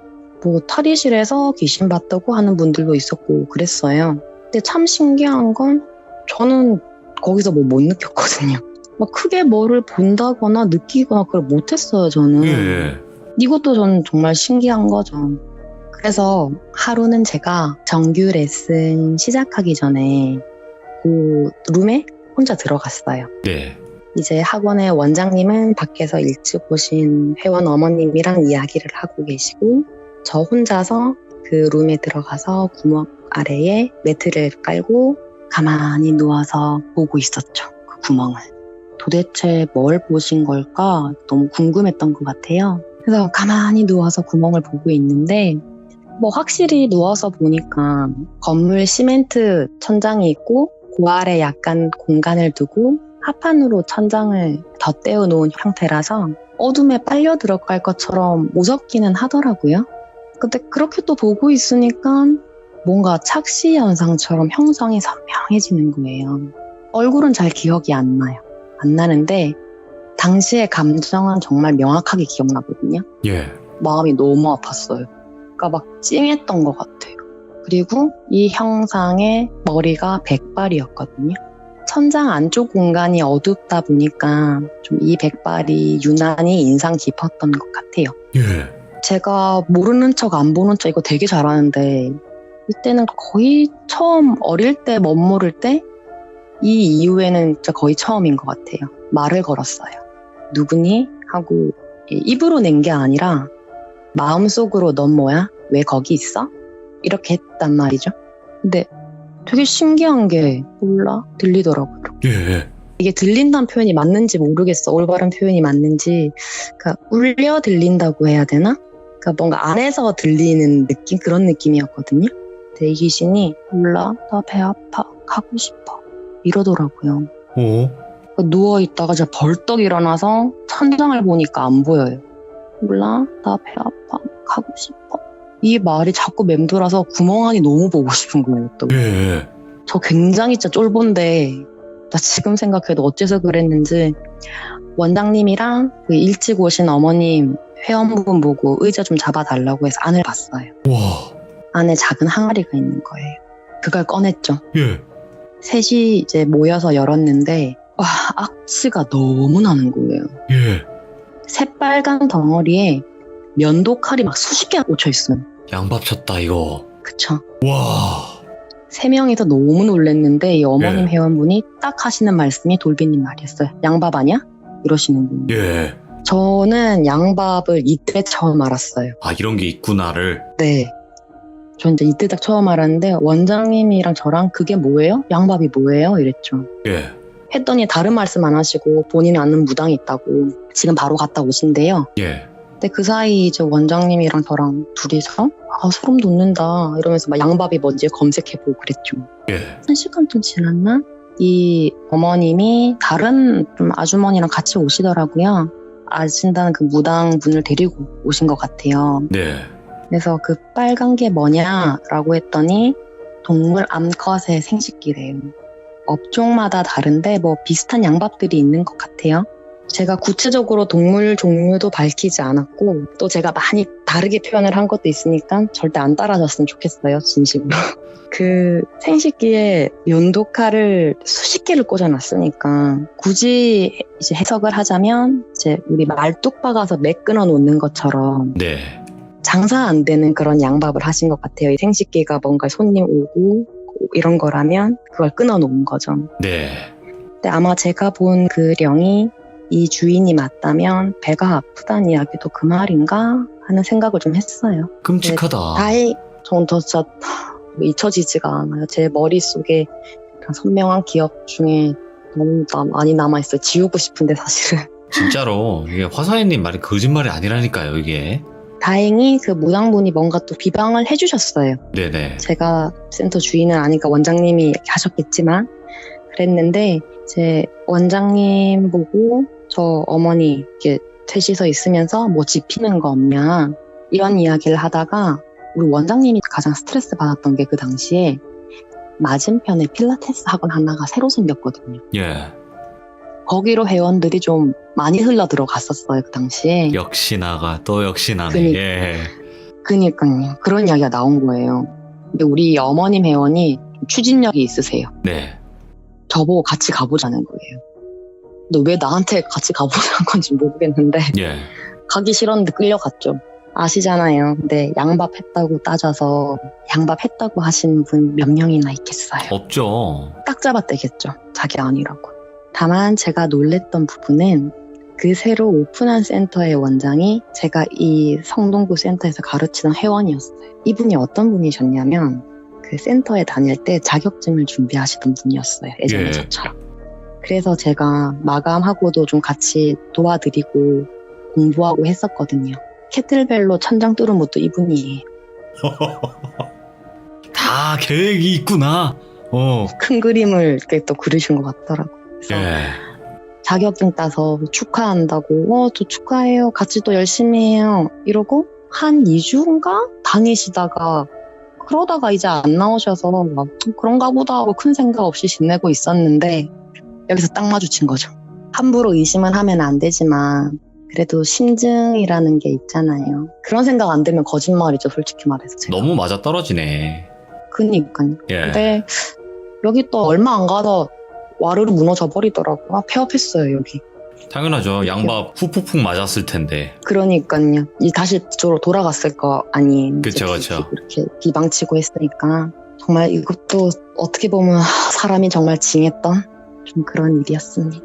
뭐 탈의실에서 귀신 봤다고 하는 분들도 있었고 그랬어요. 근데 참 신기한 건 저는 거기서 뭐 못 느꼈거든요. 막 크게 뭐를 본다거나 느끼거나 그걸 못했어요, 저는. 예. 이것도 저는 정말 신기한 거죠. 그래서 하루는 제가 정규 레슨 시작하기 전에 그 룸에 혼자 들어갔어요. 네. 이제 학원의 원장님은 밖에서 일찍 오신 회원 어머님이랑 이야기를 하고 계시고 저 혼자서 그 룸에 들어가서 구멍 아래에 매트를 깔고 가만히 누워서 보고 있었죠. 그 구멍을. 도대체 뭘 보신 걸까 너무 궁금했던 것 같아요. 그래서 가만히 누워서 구멍을 보고 있는데 뭐 확실히 누워서 보니까 건물 시멘트 천장이 있고 그 아래 약간 공간을 두고 하판으로 천장을 덧대어 놓은 형태라서 어둠에 빨려 들어갈 것처럼 무섭기는 하더라고요. 근데 그렇게 또 보고 있으니까 뭔가 착시 현상처럼 형상이 선명해지는 거예요. 얼굴은 잘 기억이 안 나요. 안 나는데 당시의 감정은 정말 명확하게 기억나거든요. 예. 마음이 너무 아팠어요. 그러니까 막 찡했던 것 같아요. 그리고 이 형상의 머리가 백발이었거든요. 천장 안쪽 공간이 어둡다 보니까 좀 이 백발이 유난히 인상 깊었던 것 같아요. 예. 제가 모르는 척 안 보는 척 이거 되게 잘하는데 이때는 거의 처음 어릴 때 멋모를 때 이 이후에는 진짜 거의 처음인 것 같아요. 말을 걸었어요. 누구니? 하고 입으로 낸 게 아니라 마음속으로 넌 뭐야? 왜 거기 있어? 이렇게 했단 말이죠. 근데 되게 신기한 게 몰라 들리더라고요. 예. 이게 들린다는 표현이 맞는지 모르겠어. 올바른 표현이 맞는지. 그러니까 울려 들린다고 해야 되나? 그러니까 뭔가 안에서 들리는 느낌? 그런 느낌이었거든요. 근데 이 귀신이 몰라 나 배 아파 가고 싶어 이러더라고요. 오. 그러니까 누워있다가 제가 벌떡 일어나서 천장을 보니까 안 보여요. 몰라 나 배 아파 가고 싶어 이 말이 자꾸 맴돌아서 구멍 안이 너무 보고 싶은 거예요, 또. 예. 저 굉장히 진짜 쫄본데, 나 지금 생각해도 어째서 그랬는지, 원장님이랑 그 일찍 오신 어머님 회원분 보고 의자 좀 잡아달라고 해서 안을 봤어요. 와. 안에 작은 항아리가 있는 거예요. 그걸 꺼냈죠. 예. 셋이 이제 모여서 열었는데, 와, 악취가 너무 나는 거예요. 예. 새빨간 덩어리에 면도칼이 막 수십 개가 꽂혀 있어요. 양밥 쳤다 이거. 그쵸. 와. 세 명이서 너무 놀랬는데 이 어머님 예. 회원분이 딱 하시는 말씀이 돌비님 말이었어요. 양밥 아니야? 이러시는 분. 예. 저는 양밥을 이때 처음 알았어요. 아 이런 게 있구나를. 네. 저 이제 이때 딱 처음 알았는데 원장님이랑 저랑 그게 뭐예요? 양밥이 뭐예요? 이랬죠. 예. 했더니 다른 말씀 안 하시고 본인이 아는 무당이 있다고 지금 바로 갔다 오신대요. 예. 근데 그 사이 이제 원장님이랑 저랑 둘이서 소름 돋는다 이러면서 막 양밥이 뭔지 검색해보고 그랬죠. 예. 1시간쯤 지났나? 이 어머님이 다른 좀 아주머니랑 같이 오시더라고요. 아신다는 그 무당분을 데리고 오신 것 같아요. 네. 그래서 그 빨간 게 뭐냐라고 했더니 동물 암컷의 생식기래요. 업종마다 다른데 뭐 비슷한 양밥들이 있는 것 같아요. 제가 구체적으로 동물 종류도 밝히지 않았고 또 제가 많이 다르게 표현을 한 것도 있으니까 절대 안 따라졌으면 좋겠어요, 진심으로. 그 생식기에 면도칼을 수십 개를 꽂아놨으니까 굳이 이제 해석을 하자면 이제 우리 말뚝 박아서 맥 끊어 놓는 것처럼 네. 장사 안 되는 그런 양밥을 하신 것 같아요. 이 생식기가 뭔가 손님 오고 이런 거라면 그걸 끊어 놓은 거죠. 네. 근데 아마 제가 본 그 령이 이 주인이 맞다면 배가 아프다는 이야기도 그 말인가 하는 생각을 좀 했어요. 끔찍하다. 전 진짜 잊혀지지가 않아요. 제 머릿속에 그런 선명한 기억 중에 너무 많이 남아있어요. 지우고 싶은데 사실은. 진짜로 이게 화사연님 말이 거짓말이 아니라니까요 이게. 다행히 그 무당분이 뭔가 또 비방을 해주셨어요. 네네. 제가 센터 주인은 아니까 원장님이 이렇게 하셨겠지만 그랬는데 제 원장님 보고 저 어머니 이렇게 셋이서 있으면서 뭐 집히는 거 없냐 이런 이야기를 하다가 우리 원장님이 가장 스트레스 받았던 게 그 당시에 맞은편에 필라테스 학원 하나가 새로 생겼거든요. 예. 거기로 회원들이 좀 많이 흘러 들어갔었어요, 그 당시에. 역시나가 또 역시나네. 그러니까. 예. 그니까요. 그런 이야기가 나온 거예요. 근데 우리 어머님 회원이 좀 추진력이 있으세요. 네. 저보고 같이 가보자는 거예요. 근데 왜 나한테 같이 가보자는 건지 모르겠는데 예. 가기 싫었는데 끌려갔죠. 아시잖아요. 근데 양밥 했다고 따져서 양밥 했다고 하시는 분 몇 명이나 있겠어요. 없죠. 딱 잡아떼겠죠. 자기 아니라고. 다만 제가 놀랬던 부분은 그 새로 오픈한 센터의 원장이 제가 이 성동구 센터에서 가르치던 회원이었어요. 이분이 어떤 분이셨냐면 그 센터에 다닐 때 자격증을 준비하시던 분이었어요. 예전에 예. 저처럼. 그래서 제가 마감하고도 좀 같이 도와드리고 공부하고 했었거든요. 캐틀벨로 천장 뚫은 것도 이분이에요. 다 계획이 있구나. 큰 그림을 이렇게 또 그리신 것 같더라고요. 그래서 예. 자격증 따서 축하한다고 저 축하해요. 같이 또 열심히 해요. 이러고 한 2주인가 다니시다가 그러다가 이제 안 나오셔서 막 그런가 보다 하고 큰 생각 없이 지내고 있었는데 여기서 딱 마주친 거죠. 함부로 의심은 하면 안 되지만 그래도 심증이라는 게 있잖아요. 그런 생각 안 들면 거짓말이죠, 솔직히 말해서. 제가. 너무 맞아 떨어지네. 그니까요. 예. 근데 여기 또 얼마 안 가서 와르르 무너져 버리더라고요. 폐업했어요, 여기. 당연하죠. 양밥 훅훅훅 맞았을 텐데. 그러니까요. 다시 저로 돌아갔을 거 아니에요. 그쵸, 이제 그쵸. 이렇게 비방치고 했으니까. 정말 이것도 어떻게 보면 사람이 정말 징했던 좀 그런 일이었습니다.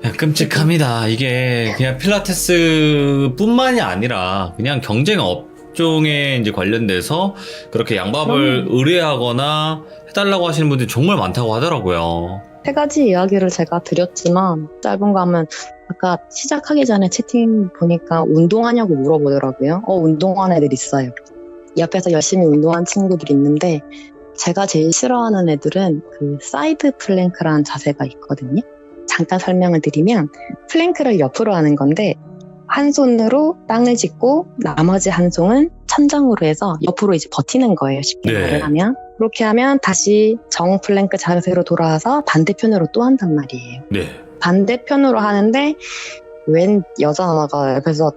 야, 끔찍합니다. 이게 그냥 필라테스 뿐만이 아니라 그냥 경쟁 업종에 이제 관련돼서 그렇게 양밥을 의뢰하거나 해달라고 하시는 분들이 정말 많다고 하더라고요. 세 가지 이야기를 제가 드렸지만 짧은 거 하면 아까 시작하기 전에 채팅 보니까 운동하냐고 물어보더라고요. 운동하는 애들 있어요. 옆에서 열심히 운동하는 친구들이 있는데 제가 제일 싫어하는 애들은 그 사이드 플랭크라는 자세가 있거든요. 잠깐 설명을 드리면 플랭크를 옆으로 하는 건데 한 손으로 땅을 짚고 나머지 한 손은 천장으로 해서 옆으로 이제 버티는 거예요. 쉽게 네. 말을 하면. 그렇게 하면 다시 정 플랭크 자세로 돌아와서 반대편으로 또 한단 말이에요. 네. 반대편으로 하는데 웬 여자 하나가 옆에서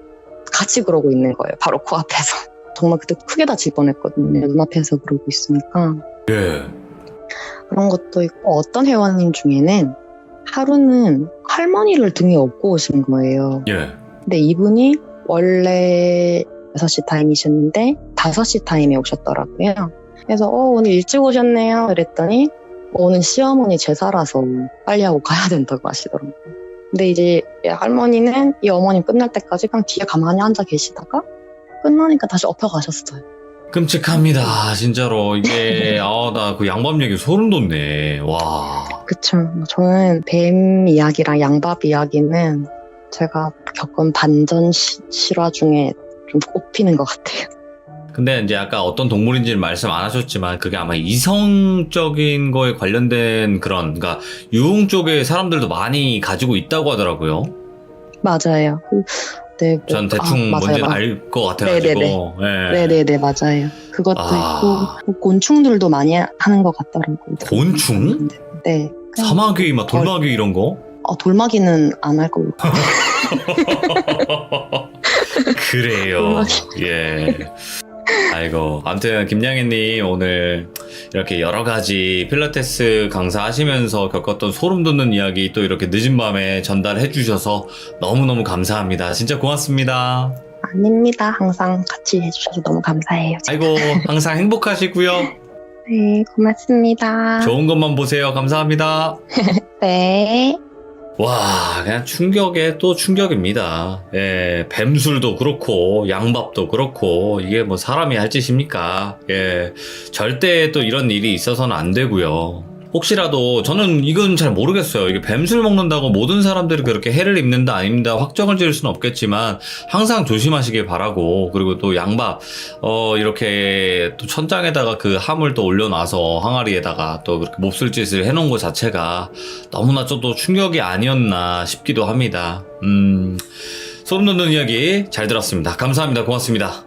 같이 그러고 있는 거예요. 바로 코앞에서. 정말 그때 크게 다칠 뻔했거든요. 눈앞에서 그러고 있으니까. 예. 그런 것도 있고 어떤 회원님 중에는 하루는 할머니를 등에 업고 오신 거예요. 예. 근데 이분이 원래 6시 타임이셨는데 5시 타임에 오셨더라고요. 그래서 오늘 일찍 오셨네요. 그랬더니 오늘 시어머니 제사라서 빨리 하고 가야 된다고 하시더라고요. 근데 이제 할머니는 이 어머님 끝날 때까지 그냥 뒤에 가만히 앉아 계시다가 끝나니까 다시 엎어 가셨어요. 끔찍합니다. 진짜로. 이게, 나 그 양밥 얘기 소름 돋네. 와. 그쵸. 저는 뱀 이야기랑 양밥 이야기는 제가 겪은 반전 실화 중에 좀 꼽히는 것 같아요. 근데 이제 아까 어떤 동물인지는 말씀 안 하셨지만 그게 아마 이성적인 거에 관련된 그런, 그러니까 유흥 쪽에 사람들도 많이 가지고 있다고 하더라고요. 맞아요. 네, 전 대충 뭔지는 알 것 같아가지고. 네네네, 맞아요. 그것도 있고, 곤충들도 많이 하는 것 같더라고요. 곤충? 네. 사마귀, 막 돌마귀 이런 거? 돌마귀는 안 할 거고. 그래요. 돌마귀. 예. 아이고. 아무튼, 김양희님 오늘 이렇게 여러 가지 필라테스 강사하시면서 겪었던 소름 돋는 이야기 또 이렇게 늦은 밤에 전달해 주셔서 너무너무 감사합니다. 진짜 고맙습니다. 아닙니다. 항상 같이 해주셔서 너무 감사해요. 아이고, 항상 행복하시고요. 네, 고맙습니다. 좋은 것만 보세요. 감사합니다. 네. 와, 그냥 충격에 또 충격입니다. 예, 뱀술도 그렇고, 양밥도 그렇고, 이게 뭐 사람이 할 짓입니까? 예, 절대 또 이런 일이 있어서는 안 되고요. 혹시라도, 저는 이건 잘 모르겠어요. 이게 뱀술 먹는다고 모든 사람들이 그렇게 해를 입는다, 아닙니다. 확정을 지을 수는 없겠지만, 항상 조심하시길 바라고, 그리고 또 양밥, 이렇게 또 천장에다가 그 함을 또 올려놔서 항아리에다가 또 그렇게 몹쓸 짓을 해놓은 것 자체가 너무나 또 충격이 아니었나 싶기도 합니다. 소름 돋는 이야기 잘 들었습니다. 감사합니다. 고맙습니다.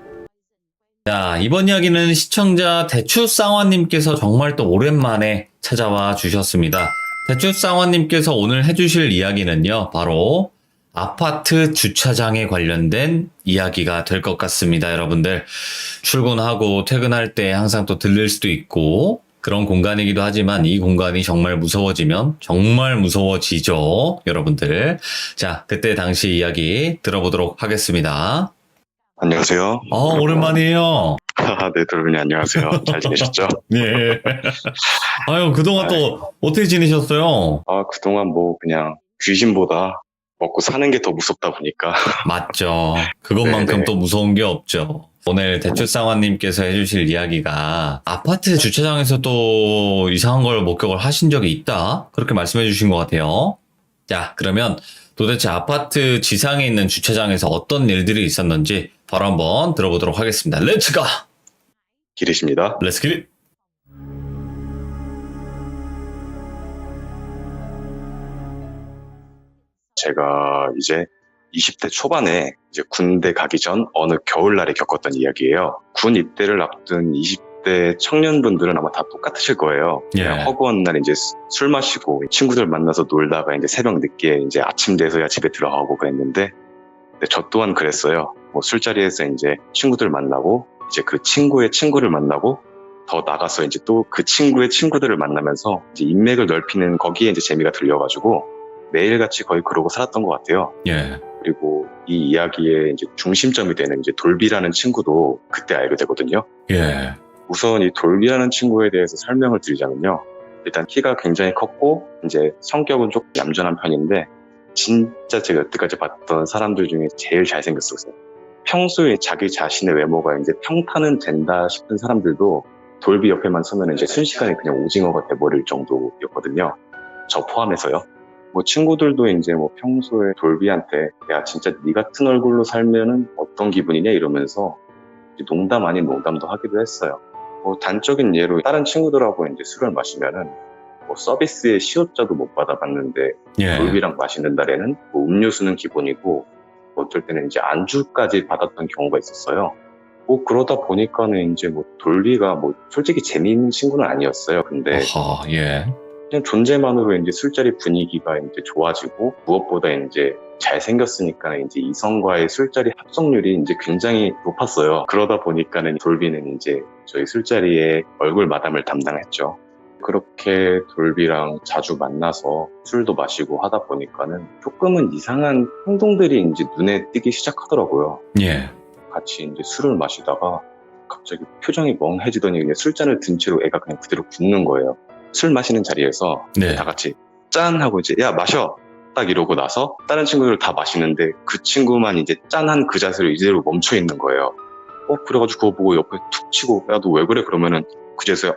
자, 이번 이야기는 시청자 대추쌍화님께서 정말 또 오랜만에 찾아와 주셨습니다. 대추쌍화님께서 오늘 해주실 이야기는요, 바로 아파트 주차장에 관련된 이야기가 될 것 같습니다. 여러분들 출근하고 퇴근할 때 항상 또 들릴 수도 있고 그런 공간이기도 하지만 이 공간이 정말 무서워지면 정말 무서워지죠. 여러분들. 자, 그때 당시 이야기 들어보도록 하겠습니다. 안녕하세요. 오랜만이에요. 네, 여러분이 안녕하세요. 잘 지내셨죠? 네. 아유, 그동안 또 어떻게 지내셨어요? 그동안 뭐 그냥 귀신보다 먹고 사는 게 더 무섭다 보니까. 맞죠. 그것만큼 네네. 또 무서운 게 없죠. 오늘 대추쌍화님께서 해주실 이야기가 아파트 주차장에서 또 이상한 걸 목격을 하신 적이 있다? 그렇게 말씀해 주신 것 같아요. 자, 그러면 도대체 아파트 지상에 있는 주차장에서 어떤 일들이 있었는지 바로 한번 들어보도록 하겠습니다. 렛츠 가! 기르십니다. 렛츠 기! 제가 이제 20대 초반에 이제 군대 가기 전 어느 겨울날에 겪었던 이야기예요. 군 입대를 앞둔 20대 청년분들은 아마 다 똑같으실 거예요. 그냥 예. 허구한 날 이제 술 마시고 친구들 만나서 놀다가 이제 새벽 늦게 이제 아침 돼서야 집에 들어가고 그랬는데, 근데 저 또한 그랬어요. 뭐 술자리에서 이제 친구들 만나고 이제 그 친구의 친구를 만나고 더 나가서 이제 또 그 친구의 친구들을 만나면서 이제 인맥을 넓히는 거기에 이제 재미가 들려가지고 매일같이 거의 그러고 살았던 것 같아요. 예. 그리고 이 이야기의 이제 중심점이 되는 이제 돌비라는 친구도 그때 알게 되거든요. 예. 우선 이 돌비라는 친구에 대해서 설명을 드리자면요. 일단 키가 굉장히 컸고 이제 성격은 조금 얌전한 편인데 진짜 제가 여태까지 봤던 사람들 중에 제일 잘생겼었어요. 평소에 자기 자신의 외모가 이제 평탄은 된다 싶은 사람들도 돌비 옆에만 서면 이제 순식간에 그냥 오징어가 돼버릴 정도였거든요. 저 포함해서요. 뭐 친구들도 이제 뭐 평소에 돌비한테 야 진짜 네 같은 얼굴로 살면은 어떤 기분이냐 이러면서 농담 아닌 농담도 하기도 했어요. 뭐 단적인 예로 다른 친구들하고 이제 술을 마시면은 뭐 서비스의 시옷자도 못 받아봤는데 예. 돌비랑 마시는 날에는 뭐 음료수는 기본이고 어쩔 때는 이제 안주까지 받았던 경우가 있었어요. 뭐 그러다 보니까는 이제 뭐 돌비가 뭐 솔직히 재미있는 친구는 아니었어요. 근데 아하, 예. 그냥 존재만으로 이제 술자리 분위기가 이제 좋아지고 무엇보다 이제 잘생겼으니까 이제 이성과의 술자리 합성률이 이제 굉장히 높았어요. 그러다 보니까는 돌비는 이제 저희 술자리에 얼굴 마담을 담당했죠. 그렇게 돌비랑 자주 만나서 술도 마시고 하다 보니까는 조금은 이상한 행동들이 이제 눈에 띄기 시작하더라고요. 예. 같이 이제 술을 마시다가 갑자기 표정이 멍해지더니 그냥 술잔을 든 채로 애가 그냥 그대로 굽는 거예요. 술 마시는 자리에서 네. 다 같이 짠 하고 이제 야 마셔 딱 이러고 나서 다른 친구들 다 마시는데 그 친구만 이제 짠한 그 자세로 이대로 멈춰 있는 거예요. 그래가지고 그거 보고 옆에 툭 치고 야 너 왜 그래 그러면은 그제서야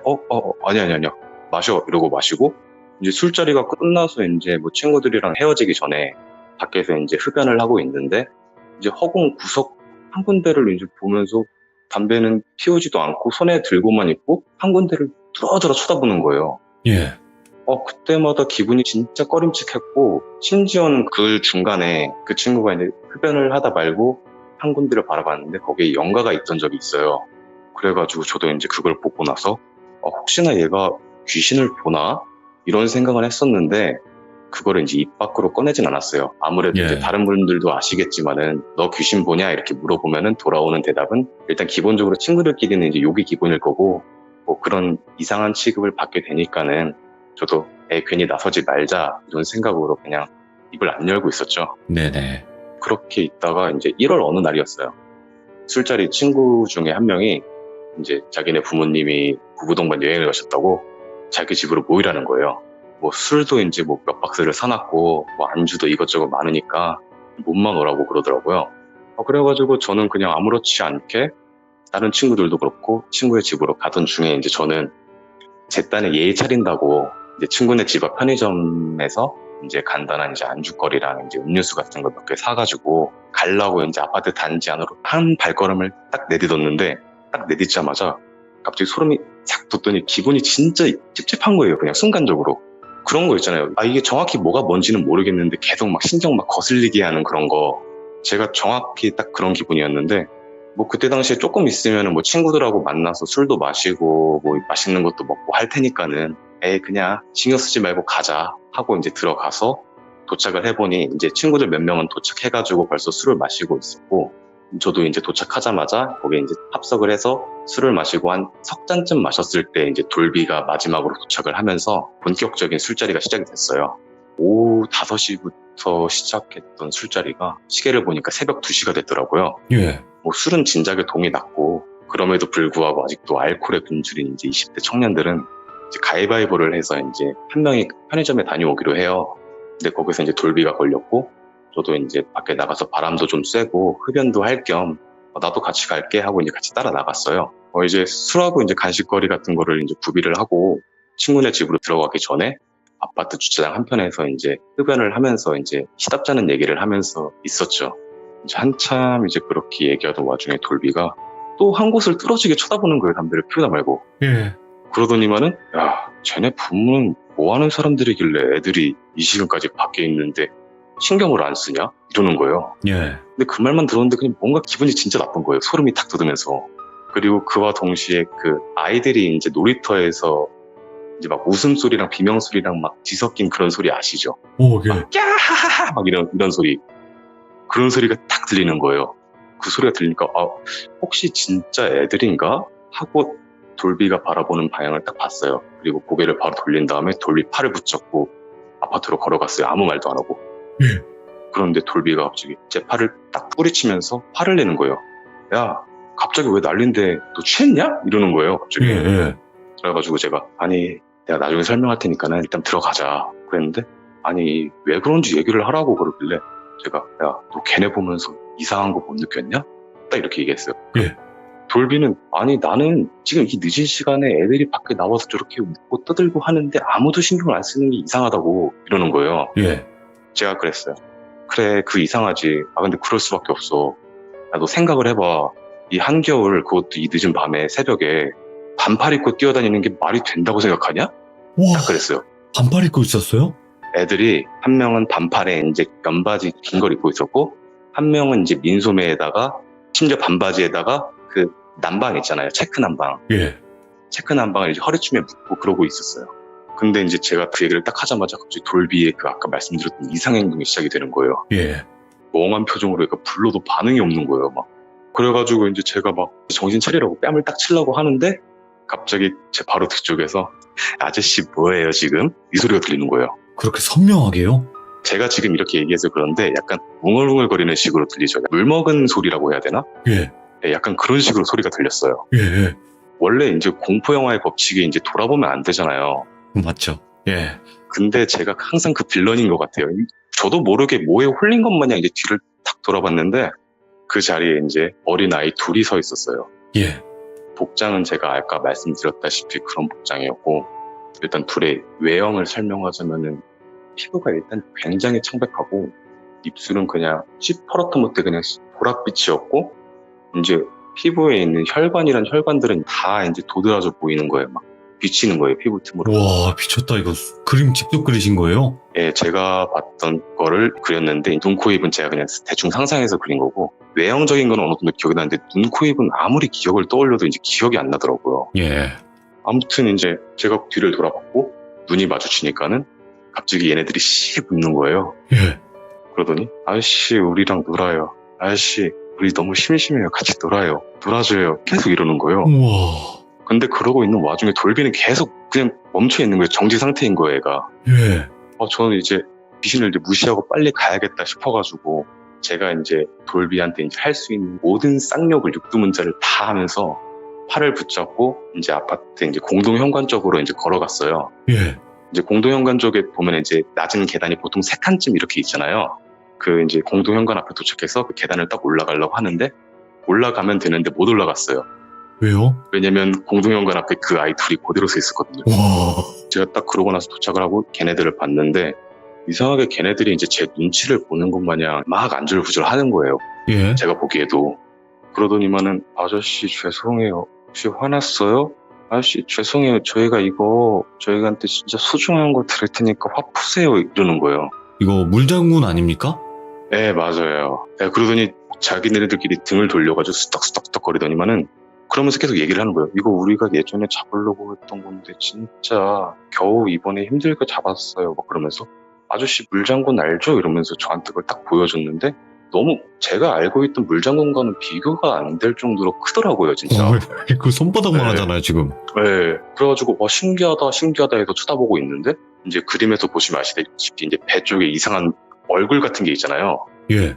아니야 마셔 이러고 마시고 이제 술자리가 끝나서 이제 뭐 친구들이랑 헤어지기 전에 밖에서 이제 흡연을 하고 있는데 이제 허공 구석 한 군데를 이제 보면서 담배는 피우지도 않고 손에 들고만 있고 한 군데를 뚫어져라 쳐다보는 거예요. 예. 그때마다 기분이 진짜 꺼림칙했고 심지어는 그 중간에 그 친구가 이제 흡연을 하다 말고 한 군데를 바라봤는데 거기에 연가가 있던 적이 있어요. 그래가지고 저도 이제 그걸 보고 나서 혹시나 얘가 귀신을 보나? 이런 생각을 했었는데 그거를 이제 입 밖으로 꺼내진 않았어요. 아무래도 예. 이제 다른 분들도 아시겠지만은 너 귀신 보냐? 이렇게 물어보면은 돌아오는 대답은 일단 기본적으로 친구들끼리는 이제 욕이 기본일 거고 뭐 그런 이상한 취급을 받게 되니까는 저도 괜히 나서지 말자 이런 생각으로 그냥 입을 안 열고 있었죠. 네네. 그렇게 있다가 이제 1월 어느 날이었어요. 술자리 친구 중에 한 명이 이제 자기네 부모님이 부부동반 여행을 가셨다고 자기 집으로 모이라는 거예요. 뭐 술도 이제 뭐 몇 박스를 사놨고 뭐 안주도 이것저것 많으니까 몸만 오라고 그러더라고요. 그래가지고 저는 그냥 아무렇지 않게 다른 친구들도 그렇고 친구의 집으로 가던 중에 이제 저는 제 딴에 예의 차린다고 이제 친구네 집 앞 편의점에서 이제 간단한 이제 안주거리랑 이제 음료수 같은 거 몇 개 사가지고 가려고 이제 아파트 단지 안으로 한 발걸음을 딱 내딛었는데 딱 내딛자마자 갑자기 소름이 싹 돋더니 기분이 진짜 찝찝한 거예요. 그냥 순간적으로. 그런 거 있잖아요. 이게 정확히 뭐가 뭔지는 모르겠는데 계속 막 신경 막 거슬리게 하는 그런 거. 제가 정확히 딱 그런 기분이었는데 뭐 그때 당시에 조금 있으면은 뭐 친구들하고 만나서 술도 마시고 뭐 맛있는 것도 먹고 할 테니까는 그냥 신경 쓰지 말고 가자 하고 이제 들어가서 도착을 해보니 이제 친구들 몇 명은 도착해가지고 벌써 술을 마시고 있었고 저도 이제 도착하자마자 거기에 이제 합석을 해서 술을 마시고 한 석 잔쯤 마셨을 때 이제 돌비가 마지막으로 도착을 하면서 본격적인 술자리가 시작이 됐어요. 오후 5시부터 시작했던 술자리가 시계를 보니까 새벽 2시가 됐더라고요. 예. 뭐 술은 진작에 동이 났고 그럼에도 불구하고 아직도 알코올에 굶주린 이제 20대 청년들은 이제 가위바위보를 해서 이제 한 명이 편의점에 다녀오기로 해요. 근데 거기서 이제 돌비가 걸렸고 저도 이제 밖에 나가서 바람도 좀 쐬고 흡연도 할 겸 나도 같이 갈게 하고 이제 같이 따라 나갔어요. 이제 술하고 이제 간식거리 같은 거를 이제 구비를 하고 친구네 집으로 들어가기 전에 아파트 주차장 한편에서 이제 흡연을 하면서 이제 시답잖은 얘기를 하면서 있었죠. 이제 한참 이제 그렇게 얘기하던 와중에 돌비가 또 한 곳을 뚫어지게 쳐다보는 거예요. 담배를 피우다 말고. 예. 그러더니만은 쟤네 부모는 뭐 하는 사람들이길래 애들이 이 시간까지 밖에 있는데 신경을 안 쓰냐? 이러는 거예요. 예. 근데 그 말만 들었는데 그냥 뭔가 기분이 진짜 나쁜 거예요. 소름이 탁 돋으면서. 그리고 그와 동시에 그 아이들이 이제 놀이터에서 이제 막 웃음소리랑 비명소리랑 막 뒤섞인 그런 소리 아시죠? 오, 예. 야하하하 막 이런 소리. 그런 소리가 딱 들리는 거예요. 그 소리가 들리니까 혹시 진짜 애들인가? 하고 돌비가 바라보는 방향을 딱 봤어요. 그리고 고개를 바로 돌린 다음에 돌비 팔을 붙잡고 아파트로 걸어갔어요. 아무 말도 안 하고. 예. 그런데 돌비가 갑자기 제 팔을 딱 뿌리치면서 화를 내는 거예요. 야, 갑자기 왜 난린데 너 취했냐? 이러는 거예요. 갑자기. 예. 그래가지고 제가 내가 나중에 설명할 테니까는 일단 들어가자 그랬는데 왜 그런지 얘기를 하라고 그러길래 제가 야, 너 걔네 보면서 이상한 거 못 느꼈냐? 딱 이렇게 얘기했어요. 예. 돌비는 나는 지금 이 늦은 시간에 애들이 밖에 나와서 저렇게 웃고 떠들고 하는데 아무도 신경을 안 쓰는 게 이상하다고 이러는 거예요. 예. 제가 그랬어요. 그래, 그 이상하지. 근데 그럴 수밖에 없어. 야, 너 생각을 해봐. 이 한겨울, 그것도 이 늦은 밤에 새벽에 반팔 입고 뛰어다니는 게 말이 된다고 생각하냐? 와, 딱 그랬어요. 반팔 입고 있었어요? 애들이 한 명은 반팔에 이제 면바지 긴 걸 입고 있었고 한 명은 이제 민소매에다가 심지어 반바지에다가 그 남방 있잖아요. 체크 남방. 예. 체크 남방을 이제 허리춤에 묶고 그러고 있었어요. 근데 이제 제가 그 얘기를 딱 하자마자 갑자기 돌비의 그 아까 말씀드렸던 이상행동이 시작이 되는 거예요. 예. 멍한 표정으로 그러니까 불러도 반응이 없는 거예요. 막 그래가지고 이제 제가 막 정신 차리라고 뺨을 딱 치려고 하는데 갑자기 제 바로 뒤쪽에서 아저씨 뭐예요 지금? 이 소리가 들리는 거예요. 그렇게 선명하게요? 제가 지금 이렇게 얘기해서 그런데 약간 웅얼웅얼거리는 식으로 들리죠. 물 먹은 소리라고 해야 되나? 예. 네, 약간 그런 식으로 소리가 들렸어요. 예. 원래 이제 공포 영화의 법칙이 이제 돌아보면 안 되잖아요. 맞죠. 예. 근데 제가 항상 그 빌런인 것 같아요. 저도 모르게 뭐에 홀린 것 마냥 이제 뒤를 탁 돌아봤는데 그 자리에 이제 어린 아이 둘이 서 있었어요. 예. 복장은 제가 아까 말씀드렸다시피 그런 복장이었고 일단 둘의 외형을 설명하자면은 피부가 일단 굉장히 창백하고 입술은 그냥 시퍼렇트못해 그냥 보랏빛이었고 이제 피부에 있는 혈관이란 혈관들은 다 이제 도드라져 보이는 거예요. 막 비치는 거예요. 피부 틈으로. 와, 미쳤다. 이거 그림 직접 그리신 거예요? 예, 제가 봤던 거를 그렸는데 눈, 코, 입은 제가 그냥 대충 상상해서 그린 거고 외형적인 건 어느 정도 기억이 나는데 눈, 코, 입은 아무리 기억을 떠올려도 이제 기억이 안 나더라고요. 예. 아무튼 이제 제가 뒤를 돌아봤고 눈이 마주치니까는 갑자기 얘네들이 씩 웃는 거예요. 예. 그러더니 아저씨 우리랑 놀아요. 아저씨 우리 너무 심심해요. 같이 놀아요. 놀아줘요. 계속 이러는 거예요. 우와. 근데 그러고 있는 와중에 돌비는 계속 그냥 멈춰 있는 거예요. 정지 상태인 거예요, 얘가. 예. 저는 이제 귀신을 이제 무시하고 빨리 가야겠다 싶어가지고 제가 이제 돌비한테 이제 할 수 있는 모든 쌍욕을 육두문자를 다 하면서 팔을 붙잡고 이제 아파트 이제 공동현관 쪽으로 이제 걸어갔어요. 예. 이제 공동현관 쪽에 보면 이제 낮은 계단이 보통 3칸쯤 이렇게 있잖아요. 그 이제 공동현관 앞에 도착해서 그 계단을 딱 올라가려고 하는데 올라가면 되는데 못 올라갔어요. 왜요? 왜냐면 공동현관 앞에 그 아이 둘이 그대로 서 있었거든요. 와. 제가 딱 그러고 나서 도착을 하고 걔네들을 봤는데 이상하게 걔네들이 이제 제 눈치를 보는 것 마냥 막 안절부절 하는 거예요. 예. 제가 보기에도. 그러더니만은 아저씨 죄송해요. 혹시 화났어요? 아저씨 죄송해요. 저희가 이거 저희한테 진짜 소중한 거 드릴 테니까 화 푸세요. 이러는 거예요. 이거 물장군 아닙니까? 네 맞아요. 네, 그러더니 자기네들끼리 등을 돌려가지고 수덕수덕 거리더니만은 그러면서 계속 얘기를 하는 거예요. 이거 우리가 예전에 잡으려고 했던 건데 진짜 겨우 이번에 힘들게 잡았어요. 막 그러면서 아저씨 물장군 알죠? 이러면서 저한테 그걸 딱 보여줬는데 너무 제가 알고 있던 물장군과는 비교가 안 될 정도로 크더라고요. 진짜. 그 손바닥만 네. 하잖아요, 지금. 네. 그래가지고 신기하다 해서 쳐다보고 있는데 이제 그림에서 보시면 아시다시피 이제 배 쪽에 이상한 얼굴 같은 게 있잖아요. 예.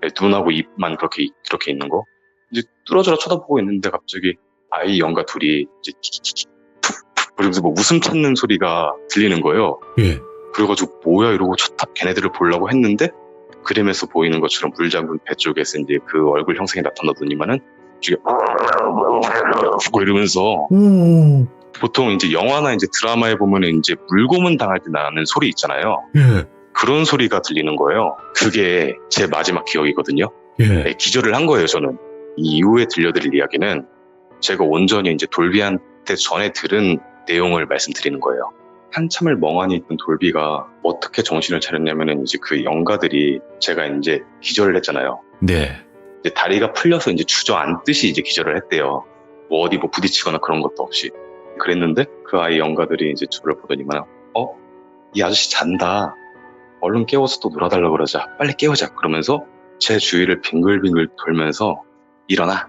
네, 눈하고 입만 그렇게 있는 거. 이제 뚫어져라 쳐다보고 있는데 갑자기 아이 영가 둘이 이제 툭툭 그러면서 뭐 웃음 찾는 소리가 들리는 거예요. 예. 그래가지고 뭐야 이러고 걔네들을 보려고 했는데 그림에서 보이는 것처럼 물장군 배 쪽에서 이제 그 얼굴 형상이 나타나더니만은 이게 이러면서 오. 보통 이제 영화나 이제 드라마에 보면은 이제 물고문 당할 때 나는 소리 있잖아요. 예. 그런 소리가 들리는 거예요. 그게 제 마지막 기억이거든요. 예. 네, 기절을 한 거예요, 저는. 이 이후에 들려드릴 이야기는 제가 온전히 이제 돌비한테 전에 들은 내용을 말씀드리는 거예요. 한참을 멍하니 있던 돌비가 어떻게 정신을 차렸냐면은 이제 그 영가들이 제가 이제 기절을 했잖아요. 네. 이제 다리가 풀려서 이제 주저앉듯이 이제 기절을 했대요. 뭐 어디 뭐 부딪히거나 그런 것도 없이. 그랬는데 그 아이 영가들이 이제 저를 보더니만 이 아저씨 잔다. 얼른 깨워서 또 놀아달라고 그러자. 빨리 깨우자. 그러면서 제 주위를 빙글빙글 돌면서 일어나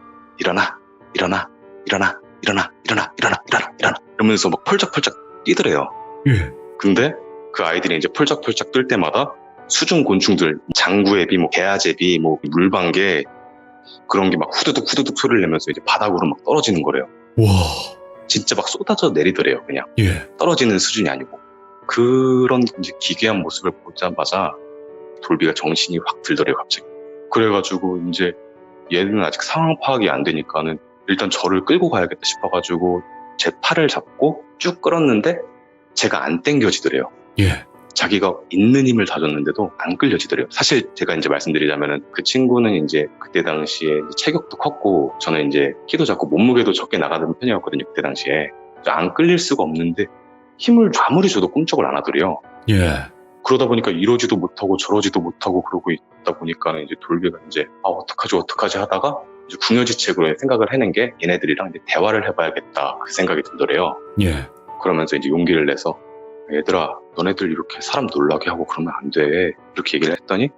이러면서 막 펄쩍펄쩍 뛰더래요. 예. 근데 그 아이들이 이제 펄쩍펄쩍 뛸 때마다 수중 곤충들, 장구애비, 뭐 개아제비, 뭐 물방개 그런 게 막 후두둑 소리를 내면서 이제 바닥으로 막 떨어지는 거래요. 와. 진짜 막 쏟아져 내리더래요. 그냥 예. 떨어지는 수준이 아니고 그런 이제 기괴한 모습을 보자마자 돌비가 정신이 확 들더래요. 갑자기. 그래가지고 이제 얘는 아직 상황 파악이 안 되니까는 일단 저를 끌고 가야겠다 싶어가지고 제 팔을 잡고 쭉 끌었는데 제가 안 땡겨지더래요. 예. 자기가 있는 힘을 다 줬는데도 안 끌려지더래요. 사실 제가 이제 말씀드리자면은 그 친구는 이제 그때 당시에 체격도 컸고 저는 이제 키도 작고 몸무게도 적게 나가는 편이었거든요. 그때 당시에 안 끌릴 수가 없는데 힘을 아무리 줘도 꿈쩍을 안 하더래요. 예. 그러다 보니까 이러지도 못하고 저러지도 못하고 그러고 있다 보니까 이제 돌비가 이제 어떡하지 하다가 이제 궁여지책으로 생각을 해낸 게 얘네들이랑 이제 대화를 해봐야겠다 그 생각이 들더래요. 예. 그러면서 이제 용기를 내서 얘들아 너네들 이렇게 사람 놀라게 하고 그러면 안 돼 이렇게 얘기를 했더니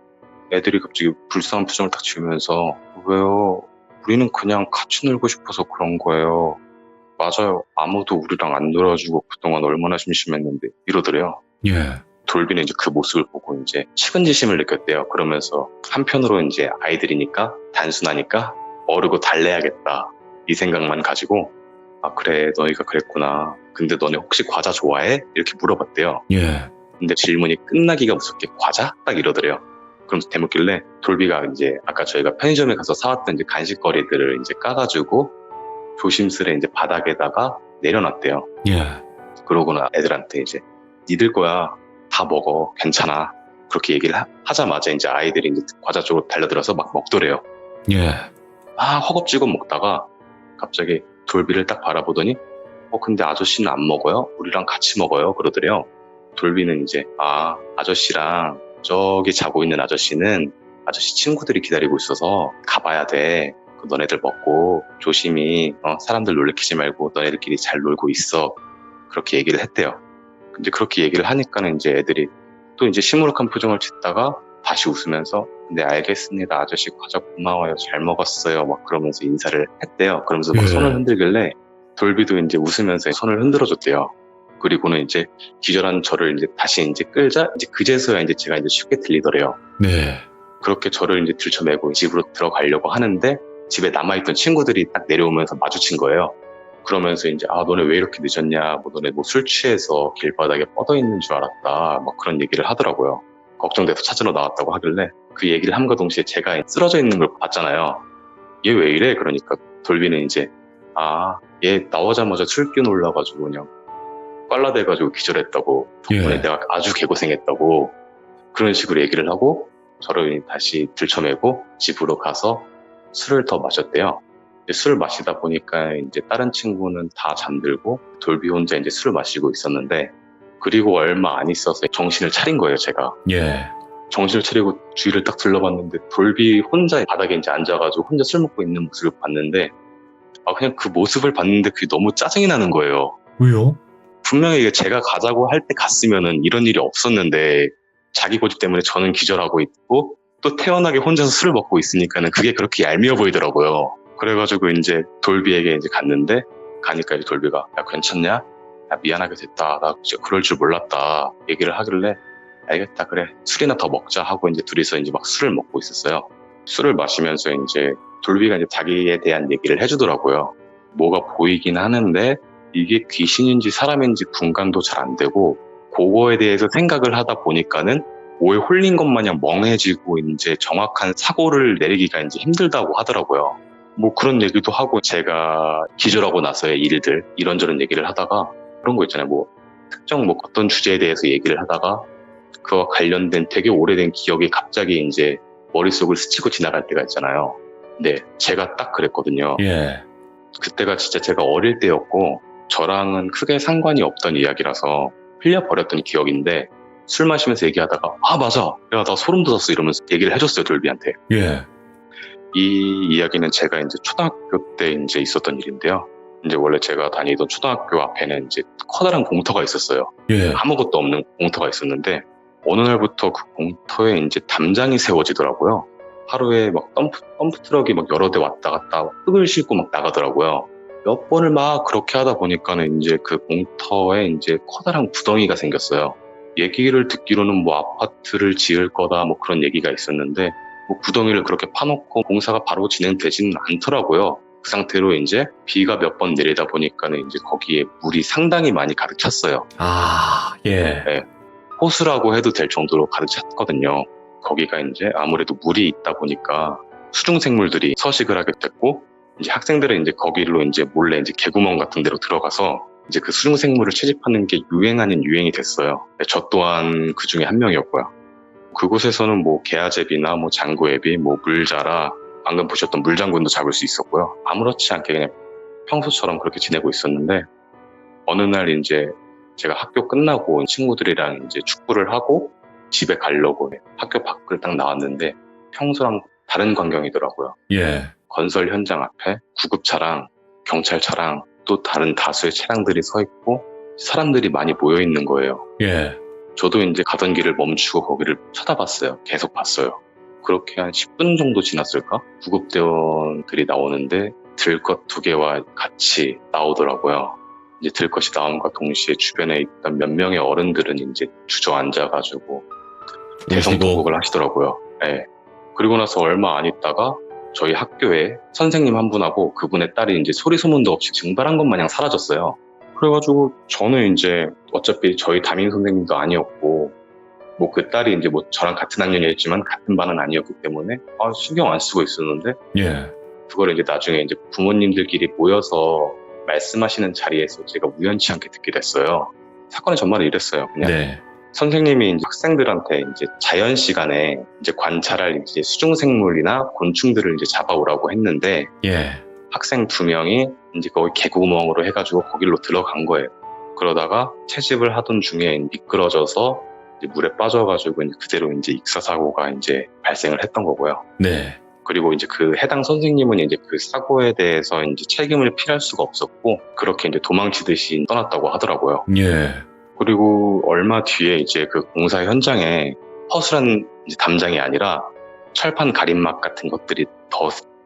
애들이 갑자기 불쌍한 표정을 딱 지으면서 왜요? 우리는 그냥 같이 놀고 싶어서 그런 거예요. 맞아요. 아무도 우리랑 안 놀아주고 그동안 얼마나 심심했는데 이러더래요. 예. 돌비는 이제 그 모습을 보고 이제 측은지심을 느꼈대요. 그러면서 한편으로 이제 아이들이니까 단순하니까 어르고 달래야겠다 이 생각만 가지고 그래 너희가 그랬구나. 근데 너네 혹시 과자 좋아해? 이렇게 물어봤대요. 예. 근데 질문이 끝나기가 무섭게 과자? 딱 이러더래요. 그럼 대묻길래 돌비가 이제 아까 저희가 편의점에 가서 사왔던 이제 간식거리들을 이제 까가지고 조심스레 이제 바닥에다가 내려놨대요. 예. 그러고는 애들한테 이제 니들 거야 다 먹어 괜찮아 그렇게 얘기를 하자마자 이제 아이들이 이제 과자 쪽으로 달려들어서 막 먹더래요. 예. 허겁지겁 먹다가 갑자기 돌비를 딱 바라보더니 근데 아저씨는 안 먹어요? 우리랑 같이 먹어요 그러더래요. 돌비는 이제 아저씨랑 저기 자고 있는 아저씨는 아저씨 친구들이 기다리고 있어서 가봐야 돼. 너네들 먹고 조심히 사람들 놀래키지 말고 너네들끼리 잘 놀고 있어. 그렇게 얘기를 했대요. 근데 그렇게 얘기를 하니까는 이제 애들이 또 이제 시무룩한 표정을 짓다가 다시 웃으면서 근데 알겠습니다. 아저씨 과자 고마워요. 잘 먹었어요. 막 그러면서 인사를 했대요. 그러면서 막 예. 손을 흔들길래 돌비도 이제 웃으면서 손을 흔들어줬대요. 그리고는 이제 기절한 저를 이제 다시 이제 끌자 이제 그제서야 이제 제가 이제 쉽게 들리더래요. 네. 그렇게 저를 이제 들쳐매고 집으로 들어가려고 하는데 집에 남아있던 친구들이 딱 내려오면서 마주친 거예요. 그러면서 이제 너네 왜 이렇게 늦었냐, 너네 술 취해서 길바닥에 뻗어 있는 줄 알았다, 막 그런 얘기를 하더라고요. 걱정돼서 찾으러 나왔다고 하길래 그 얘기를 함과 동시에 제가 쓰러져 있는 걸 봤잖아요. 얘 왜 이래? 그러니까 돌비는 이제 얘 나오자마자 술 기운 올라가지고 그냥 꽐라돼가지고 기절했다고 덕분에 예. 내가 아주 개고생했다고 그런 식으로 얘기를 하고 저를 다시 들쳐매고 집으로 가서 술을 더 마셨대요. 술을 마시다 보니까 이제 다른 친구는 다 잠들고 돌비 혼자 이제 술을 마시고 있었는데 그리고 얼마 안 있어서 정신을 차린 거예요, 제가. 예. 정신을 차리고 주위를 딱 둘러봤는데 돌비 혼자 바닥에 이제 앉아가지고 혼자 술 먹고 있는 모습을 봤는데 그냥 그 모습을 봤는데 그게 너무 짜증이 나는 거예요. 왜요? 분명히 이게 제가 가자고 할 때 갔으면은 이런 일이 없었는데 자기 고집 때문에 저는 기절하고 있고 또 태연하게 혼자서 술을 먹고 있으니까는 그게 그렇게 얄미워 보이더라고요. 그래가지고 이제 돌비에게 이제 갔는데 가니까 이제 돌비가 야 괜찮냐? 야 미안하게 됐다. 나 진짜 그럴 줄 몰랐다. 얘기를 하길래 알겠다 그래 술이나 더 먹자 하고 이제 둘이서 이제 막 술을 먹고 있었어요. 술을 마시면서 이제 돌비가 이제 자기에 대한 얘기를 해주더라고요. 뭐가 보이긴 하는데 이게 귀신인지 사람인지 분간도 잘 안 되고 그거에 대해서 생각을 하다 보니까는 오해 홀린 것 마냥 멍해지고 이제 정확한 사고를 내리기가 이제 힘들다고 하더라고요. 뭐 그런 얘기도 하고 제가 기절하고 나서의 일들 이런저런 얘기를 하다가 그런 거 있잖아요. 뭐 특정 뭐 어떤 주제에 대해서 얘기를 하다가 그와 관련된 되게 오래된 기억이 갑자기 이제 머릿속을 스치고 지나갈 때가 있잖아요. 근데 제가 딱 그랬거든요. 예. 그때가 진짜 제가 어릴 때였고 저랑은 크게 상관이 없던 이야기라서 흘려버렸던 기억인데 술 마시면서 얘기하다가 맞아 야 나 소름 돋았어 이러면서 얘기를 해줬어요 돌비한테. 예. 이 이야기는 제가 이제 초등학교 때 이제 있었던 일인데요. 이제 원래 제가 다니던 초등학교 앞에는 이제 커다란 공터가 있었어요. 예. 아무것도 없는 공터가 있었는데 어느 날부터 그 공터에 이제 담장이 세워지더라고요. 하루에 막 덤프 트럭이 막 여러 대 왔다 갔다 흙을 싣고 막 나가더라고요. 몇 번을 막 그렇게 하다 보니까는 이제 그 공터에 이제 커다란 구덩이가 생겼어요. 얘기를 듣기로는 뭐 아파트를 지을 거다 뭐 그런 얘기가 있었는데 뭐 구덩이를 그렇게 파놓고 공사가 바로 진행되지는 않더라고요. 그 상태로 이제 비가 몇 번 내리다 보니까는 이제 거기에 물이 상당히 많이 가득 찼어요. 예. 네. 호수라고 해도 될 정도로 가득 찼거든요. 거기가 이제 아무래도 물이 있다 보니까 수중생물들이 서식을 하게 됐고 이제 학생들은 이제 거기로 이제 몰래 이제 개구멍 같은 데로 들어가서 이제 그 수중생물을 채집하는 게 유행 아닌 유행이 됐어요. 저 또한 그 중에 한 명이었고요. 그곳에서는 뭐 개아제비나 뭐 장구애비, 뭐 물자라, 방금 보셨던 물장군도 잡을 수 있었고요. 아무렇지 않게 그냥 평소처럼 그렇게 지내고 있었는데 어느 날 이제 제가 학교 끝나고 친구들이랑 이제 축구를 하고 집에 가려고 학교 밖을 딱 나왔는데 평소랑 다른 광경이더라고요. 예. 건설 현장 앞에 구급차랑 경찰차랑 또 다른 다수의 차량들이 서 있고 사람들이 많이 모여 있는 거예요. 예. 저도 이제 가던 길을 멈추고 거기를 쳐다봤어요. 계속 봤어요. 그렇게 한 10분 정도 지났을까? 구급대원들이 나오는데 들것 2개와 같이 나오더라고요. 이제 들것이 나옴과 동시에 주변에 있던 몇 명의 어른들은 이제 주저앉아가지고 대성통곡을 하시더라고요. 네. 그리고 나서 얼마 안 있다가 저희 학교에 선생님 한 분하고 그분의 딸이 이제 소리 소문도 없이 증발한 것 마냥 사라졌어요. 그래가지고 저는 이제 어차피 저희 담임 선생님도 아니었고 뭐 그 딸이 이제 뭐 저랑 같은 학년이었지만 같은 반은 아니었기 때문에 신경 안 쓰고 있었는데 예. 그걸 이제 나중에 이제 부모님들끼리 모여서 말씀하시는 자리에서 제가 우연치 않게 듣게 됐어요. 사건의 전말은 이랬어요. 그냥 네. 선생님이 이제 학생들한테 이제 자연 시간에 이제 관찰할 이제 수중생물이나 곤충들을 이제 잡아오라고 했는데 예. 학생 2명이 이제 거기 개구멍으로 해가지고 거길로 들어간 거예요. 그러다가 채집을 하던 중에 미끄러져서 이제 물에 빠져가지고 이제 그대로 이제 익사사고가 이제 발생을 했던 거고요. 네. 그리고 이제 그 해당 선생님은 이제 그 사고에 대해서 이제 책임을 피할 수가 없었고 그렇게 이제 도망치듯이 떠났다고 하더라고요. 예. 그리고 얼마 뒤에 이제 그 공사 현장에 허술한 이제 담장이 아니라 철판 가림막 같은 것들이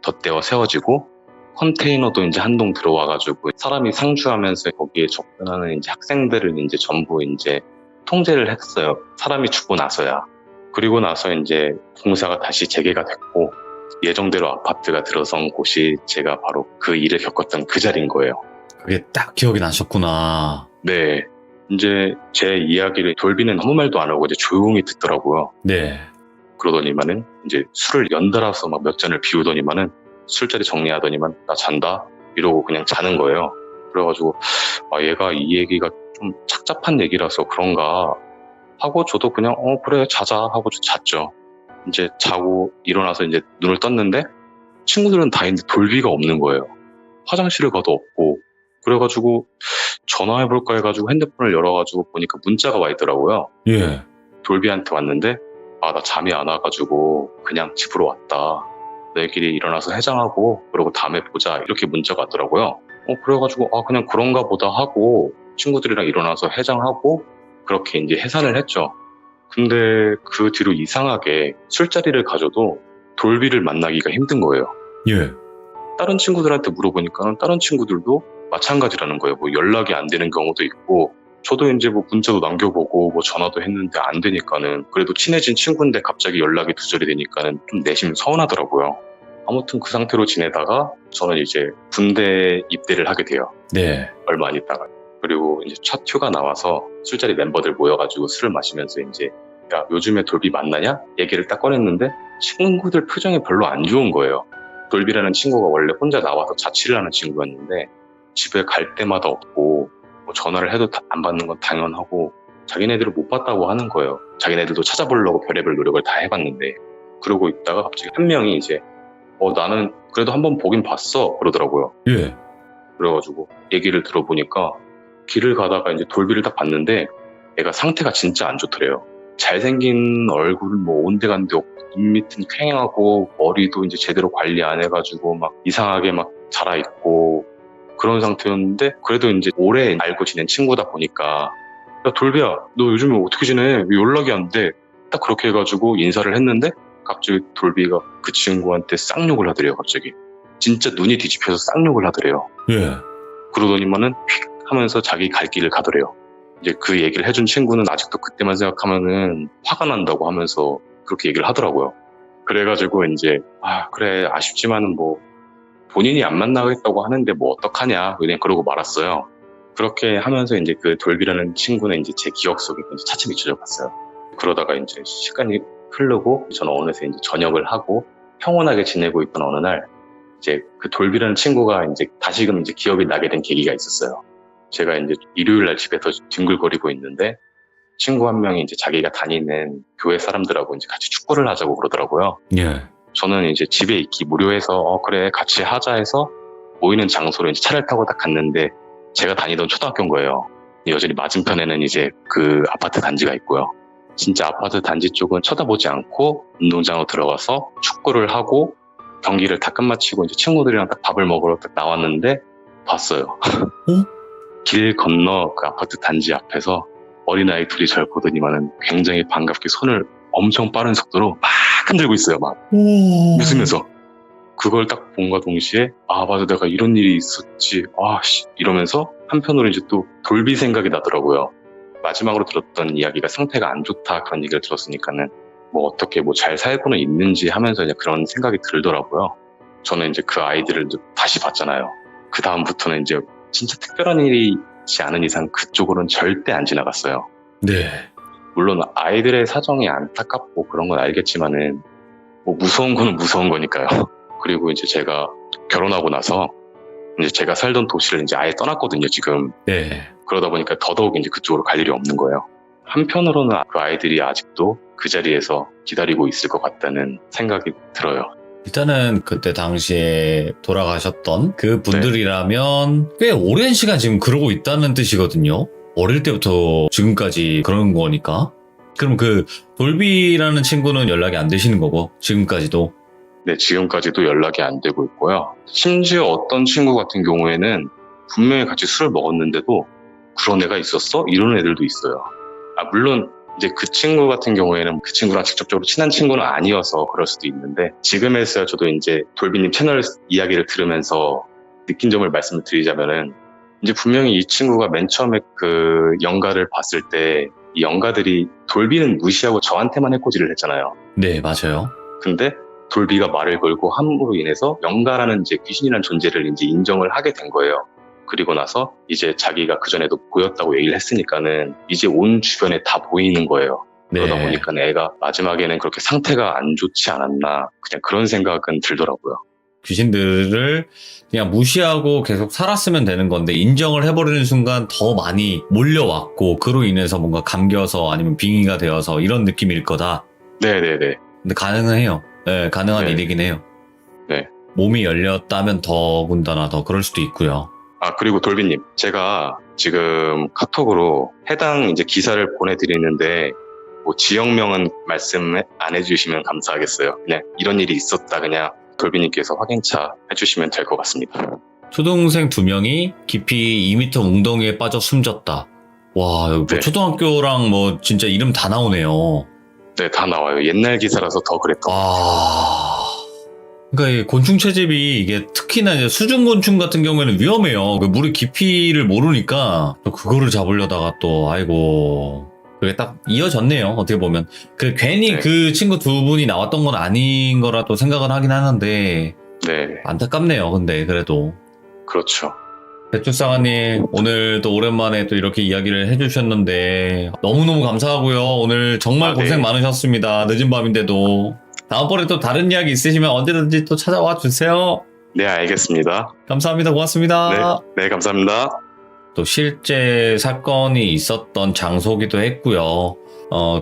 덧대어 세워지고 컨테이너도 이제 한 동 들어와가지고 사람이 상주하면서 거기에 접근하는 이제 학생들을 이제 전부 이제 통제를 했어요. 사람이 죽고 나서야. 그리고 나서 이제 공사가 다시 재개가 됐고 예정대로 아파트가 들어선 곳이 제가 바로 그 일을 겪었던 그 자리인 거예요. 그게 딱 기억이 나셨구나. 네. 이제 제 이야기를 돌비는 아무 말도 안 하고 이제 조용히 듣더라고요. 네. 그러더니만은 이제 술을 연달아서 막 몇 잔을 비우더니만은 술자리 정리하더니만 나 잔다 이러고 그냥 자는 거예요. 그래가지고 얘가 이 얘기가 좀 착잡한 얘기라서 그런가 하고 저도 그냥 그래 자자 하고 잤죠. 이제 자고 일어나서 이제 눈을 떴는데 친구들은 다 있는데 돌비가 없는 거예요. 화장실을 가도 없고 그래가지고 전화해볼까 해가지고 핸드폰을 열어가지고 보니까 문자가 와 있더라고요. 예. 돌비한테 왔는데 나 잠이 안 와가지고 그냥 집으로 왔다. 너희끼리 일어나서 해장하고 그러고 다음에 보자 이렇게 문자가 왔더라고요. 그래가지고 그냥 그런가 보다 하고 친구들이랑 일어나서 해장하고 그렇게 이제 해산을 했죠. 근데 그 뒤로 이상하게 술자리를 가져도 돌비를 만나기가 힘든 거예요. 예. 다른 친구들한테 물어보니까 다른 친구들도 마찬가지라는 거예요. 뭐 연락이 안 되는 경우도 있고 저도 이제 뭐 문자도 남겨보고 뭐 전화도 했는데 안 되니까는 그래도 친해진 친구인데 갑자기 연락이 두절이 되니까는 좀 내심 서운하더라고요. 아무튼 그 상태로 지내다가 저는 이제 군대 입대를 하게 돼요. 네. 얼마 안 있다가. 그리고 이제 첫 휴가 나와서 술자리 멤버들 모여가지고 술을 마시면서 이제 야 요즘에 돌비 만나냐? 얘기를 딱 꺼냈는데 친구들 표정이 별로 안 좋은 거예요. 돌비라는 친구가 원래 혼자 나와서 자취를 하는 친구였는데 집에 갈 때마다 없고 뭐 전화를 해도 안 받는 건 당연하고 자기네들을 못 봤다고 하는 거예요. 자기네들도 찾아보려고 별의별 노력을 다 해봤는데 그러고 있다가 갑자기 한 명이 이제 나는 그래도 한번 보긴 봤어 그러더라고요. 예. 그래가지고 얘기를 들어보니까 길을 가다가 이제 돌비를 딱 봤는데 애가 상태가 진짜 안 좋더래요. 잘생긴 얼굴 뭐 온데간데 없고 눈 밑은 퀭하고 머리도 이제 제대로 관리 안 해가지고 막 이상하게 막 자라있고 그런 상태였는데 그래도 이제 오래 알고 지낸 친구다 보니까 야 돌비야 너 요즘에 어떻게 지내? 왜 연락이 안 돼? 딱 그렇게 해가지고 인사를 했는데 갑자기 돌비가 그 친구한테 쌍욕을 하더래요. 갑자기 진짜 눈이 뒤집혀서 쌍욕을 하더래요. 예. 그러더니만은 휙 하면서 자기 갈 길을 가더래요. 이제 그 얘기를 해준 친구는 아직도 그때만 생각하면은 화가 난다고 하면서 그렇게 얘기를 하더라고요. 그래가지고 이제 그래 아쉽지만은 뭐 본인이 안 만나겠다고 하는데 뭐 어떡하냐 그냥 그러고 말았어요. 그렇게 하면서 이제 그 돌비라는 친구는 이제 제 기억 속에 이제 차츰 잊혀져 갔어요. 그러다가 이제 시간이 흐르고 저는 어느새 이제 전역을 하고 평온하게 지내고 있던 어느 날 이제 그 돌비라는 친구가 이제 다시금 이제 기억이 나게 된 계기가 있었어요. 제가 이제 일요일 날 집에서 뒹굴거리고 있는데 친구 한 명이 이제 자기가 다니는 교회 사람들하고 이제 같이 축구를 하자고 그러더라고요. 예. 저는 이제 집에 있기 무료해서 그래 같이 하자 해서 모이는 장소로 이제 차를 타고 딱 갔는데 제가 다니던 초등학교인 거예요. 여전히 맞은편에는 이제 그 아파트 단지가 있고요. 진짜 아파트 단지 쪽은 쳐다보지 않고 운동장으로 들어가서 축구를 하고 경기를 다 끝마치고 이제 친구들이랑 딱 밥을 먹으러 딱 나왔는데 봤어요. 길 건너 그 아파트 단지 앞에서 어린아이 둘이 절 보더니만은 굉장히 반갑게 손을 엄청 빠른 속도로 막 흔들고 있어요. 막 웃으면서. 그걸 딱 본과 동시에 아 맞아 내가 이런 일이 있었지 이러면서 한편으로 이제 또 돌비 생각이 나더라고요. 마지막으로 들었던 이야기가 상태가 안 좋다 그런 얘기를 들었으니까는 뭐 어떻게 뭐 잘 살고는 있는지 하면서 이제 그런 생각이 들더라고요. 저는 이제 그 아이들을 이제 다시 봤잖아요. 그 다음부터는 이제 진짜 특별한 일이지 않은 이상 그쪽으로는 절대 안 지나갔어요. 네. 물론 아이들의 사정이 안타깝고 그런 건 알겠지만은 뭐 무서운 거는 무서운 거니까요. 그리고 이제 제가 결혼하고 나서 이제 제가 살던 도시를 이제 아예 떠났거든요, 지금. 네. 그러다 보니까 더더욱 이제 그쪽으로 갈 일이 없는 거예요. 한편으로는 그 아이들이 아직도 그 자리에서 기다리고 있을 것 같다는 생각이 들어요. 일단은 그때 당시에 돌아가셨던 그 분들이라면 꽤 오랜 시간 지금 그러고 있다는 뜻이거든요. 어릴 때부터 지금까지 그러는 거니까. 그럼 그 돌비라는 친구는 연락이 안 되시는 거고, 지금까지도? 네, 지금까지도 연락이 안 되고 있고요. 심지어 어떤 친구 같은 경우에는 분명히 같이 술을 먹었는데도 그런 애가 있었어? 이런 애들도 있어요. 물론 이제 그 친구 같은 경우에는 그 친구랑 직접적으로 친한 친구는 아니어서 그럴 수도 있는데 지금에서야 저도 이제 돌비님 채널 이야기를 들으면서 느낀 점을 말씀을 드리자면은 이제 분명히 이 친구가 맨 처음에 그 영가를 봤을 때 이 영가들이 돌비는 무시하고 저한테만 해코지를 했잖아요. 네, 맞아요. 근데 돌비가 말을 걸고 함으로 인해서 영가라는 이제 귀신이라는 존재를 이제 인정을 하게 된 거예요. 그리고 나서 이제 자기가 그전에도 보였다고 얘기를 했으니까는 이제 온 주변에 다 보이는 거예요. 네. 그러다 보니까 애가 마지막에는 그렇게 상태가 안 좋지 않았나 그냥 그런 생각은 들더라고요. 귀신들을 그냥 무시하고 계속 살았으면 되는 건데 인정을 해버리는 순간 더 많이 몰려왔고 그로 인해서 뭔가 감겨서 아니면 빙의가 되어서 이런 느낌일 거다. 네네네. 근데 가능은 해요. 네, 가능한 네. 일이긴 해요. 네. 몸이 열렸다면 더군다나 더 그럴 수도 있고요. 그리고 돌비님, 제가 지금 카톡으로 해당 이제 기사를 보내드리는데 뭐 지역명은 말씀 안 해주시면 감사하겠어요. 그냥 이런 일이 있었다 그냥 돌비님께서 확인차 해주시면 될 것 같습니다. 초등생 2명이 깊이 2m 웅덩이에 빠져 숨졌다. 와, 여기 뭐 네. 초등학교랑 뭐 진짜 이름 다 나오네요. 네, 다 나와요. 옛날 기사라서 더 그랬던 것 같아요. 그러니까 이 곤충 채집이 이게 특히나 이제 수중 곤충 같은 경우에는 위험해요. 그 물의 깊이를 모르니까 또 그거를 잡으려다가 또 아이고 그게 딱 이어졌네요. 어떻게 보면 그 괜히 네. 그 친구 두 분이 나왔던 건 아닌 거라도 생각을 하긴 하는데 네, 안타깝네요. 근데 그래도 그렇죠. 배추쌍아님 오늘 또 오랜만에 또 이렇게 이야기를 해주셨는데 너무너무 감사하고요. 오늘 정말 네. 고생 많으셨습니다. 늦은 밤인데도 다음번에 또 다른 이야기 있으시면 언제든지 또 찾아와 주세요. 네, 알겠습니다. 감사합니다. 고맙습니다. 네, 감사합니다. 또 실제 사건이 있었던 장소기도 했고요.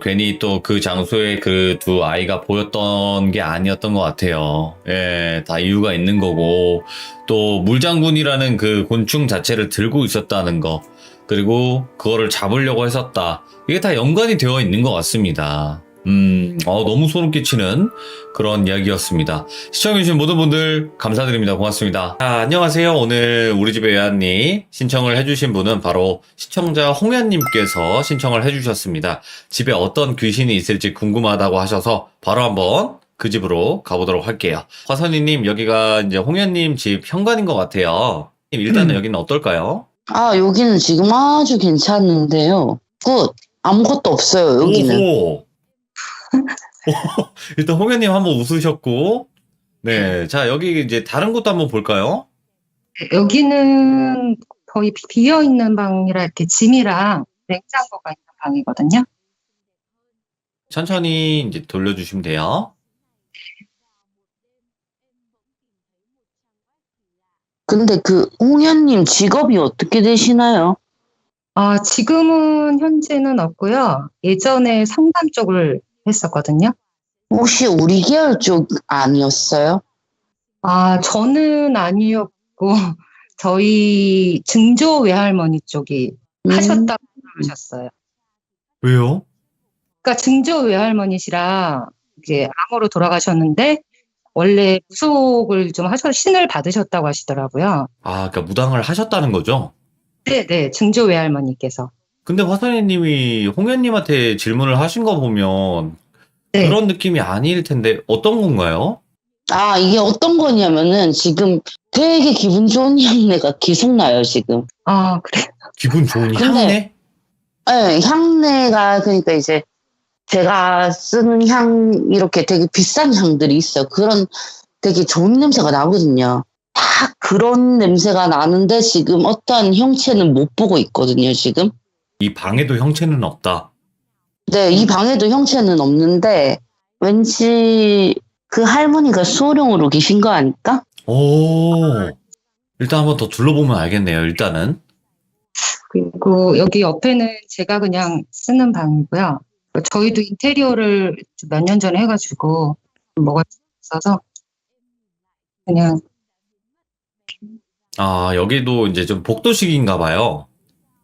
괜히 또 그 장소에 그 두 아이가 보였던 게 아니었던 것 같아요. 예, 다 이유가 있는 거고, 또 물장군이라는 그 곤충 자체를 들고 있었다는 거, 그리고 그거를 잡으려고 했었다. 이게 다 연관이 되어 있는 것 같습니다. 너무 소름 끼치는 그런 이야기였습니다. 시청해주신 모든 분들 감사드립니다. 고맙습니다. 안녕하세요. 오늘 우리 집의 외환님 신청을 해주신 분은 바로 시청자 홍현님께서 신청을 해주셨습니다. 집에 어떤 귀신이 있을지 궁금하다고 하셔서 바로 한번 그 집으로 가보도록 할게요. 화선이님, 여기가 이제 홍현님 집 현관인 것 같아요. 일단은 여기는 어떨까요? 여기는 지금 아주 괜찮은데요. 아무것도 없어요, 여기는. 오호. 일단 홍현님 한번 웃으셨고, 네, 자 여기 이제 다른 곳도 한번 볼까요? 여기는 거의 비어있는 방이라 이렇게 짐이랑 냉장고가 있는 방이거든요. 천천히 이제 돌려주시면 돼요. 근데 홍현님 직업이 어떻게 되시나요? 지금은 현재는 없고요. 예전에 상담 쪽을 했었거든요. 혹시 우리 계열 쪽 아니었어요? 저는 아니었고 저희 증조 외할머니 쪽이 하셨다고 그러셨어요. 왜요? 그러니까 증조 외할머니시라 이제 암으로 돌아가셨는데 원래 무속을 좀 하셔 신을 받으셨다고 하시더라고요. 아, 그러니까 무당을 하셨다는 거죠? 네, 증조 외할머니께서. 근데 화선이님이 홍현님한테 질문을 하신 거 보면 네. 그런 느낌이 아닐 텐데 어떤 건가요? 아, 이게 어떤 거냐면은 지금 되게 기분 좋은 향내가 계속 나요, 지금. 아, 그래. 기분 좋은 근데- 향내? 네, 향내가 그러니까 이제 제가 쓰는 향 이렇게 되게 비싼 향들이 있어요. 그런 되게 좋은 냄새가 나거든요. 딱 그런 냄새가 나는데 지금 어떠한 형체는 못 보고 있거든요, 지금. 이 방에도 형체는 없다. 네, 이 방에도 형체는 없는데 왠지 그 할머니가 수호령으로 계신 거 아닐까? 오, 일단 한번 더 둘러보면 알겠네요, 일단은. 그리고 여기 옆에는 제가 그냥 쓰는 방이고요. 저희도 인테리어를 몇 년 전에 해가지고 뭐가 있어서 그냥 아, 여기도 이제 좀 복도식인가 봐요.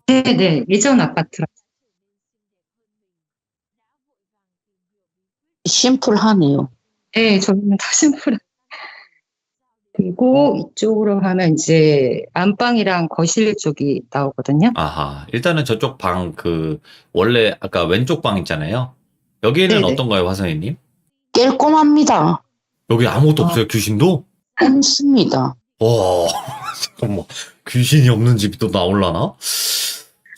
네네 예전 아파트라. 심플하네요. 네, 저희는 다 심플한. 그리고 이쪽으로 가면 이제 안방이랑 거실 쪽이 나오거든요. 아하, 일단은 저쪽 방, 원래 아까 왼쪽 방 있잖아요. 여기는 네네. 어떤가요, 화선이님? 깰꼼합니다. 여기 아무것도 아. 없어요, 귀신도? 없습니다. 와, 잠깐만. 귀신이 없는 집이 또 나올라나?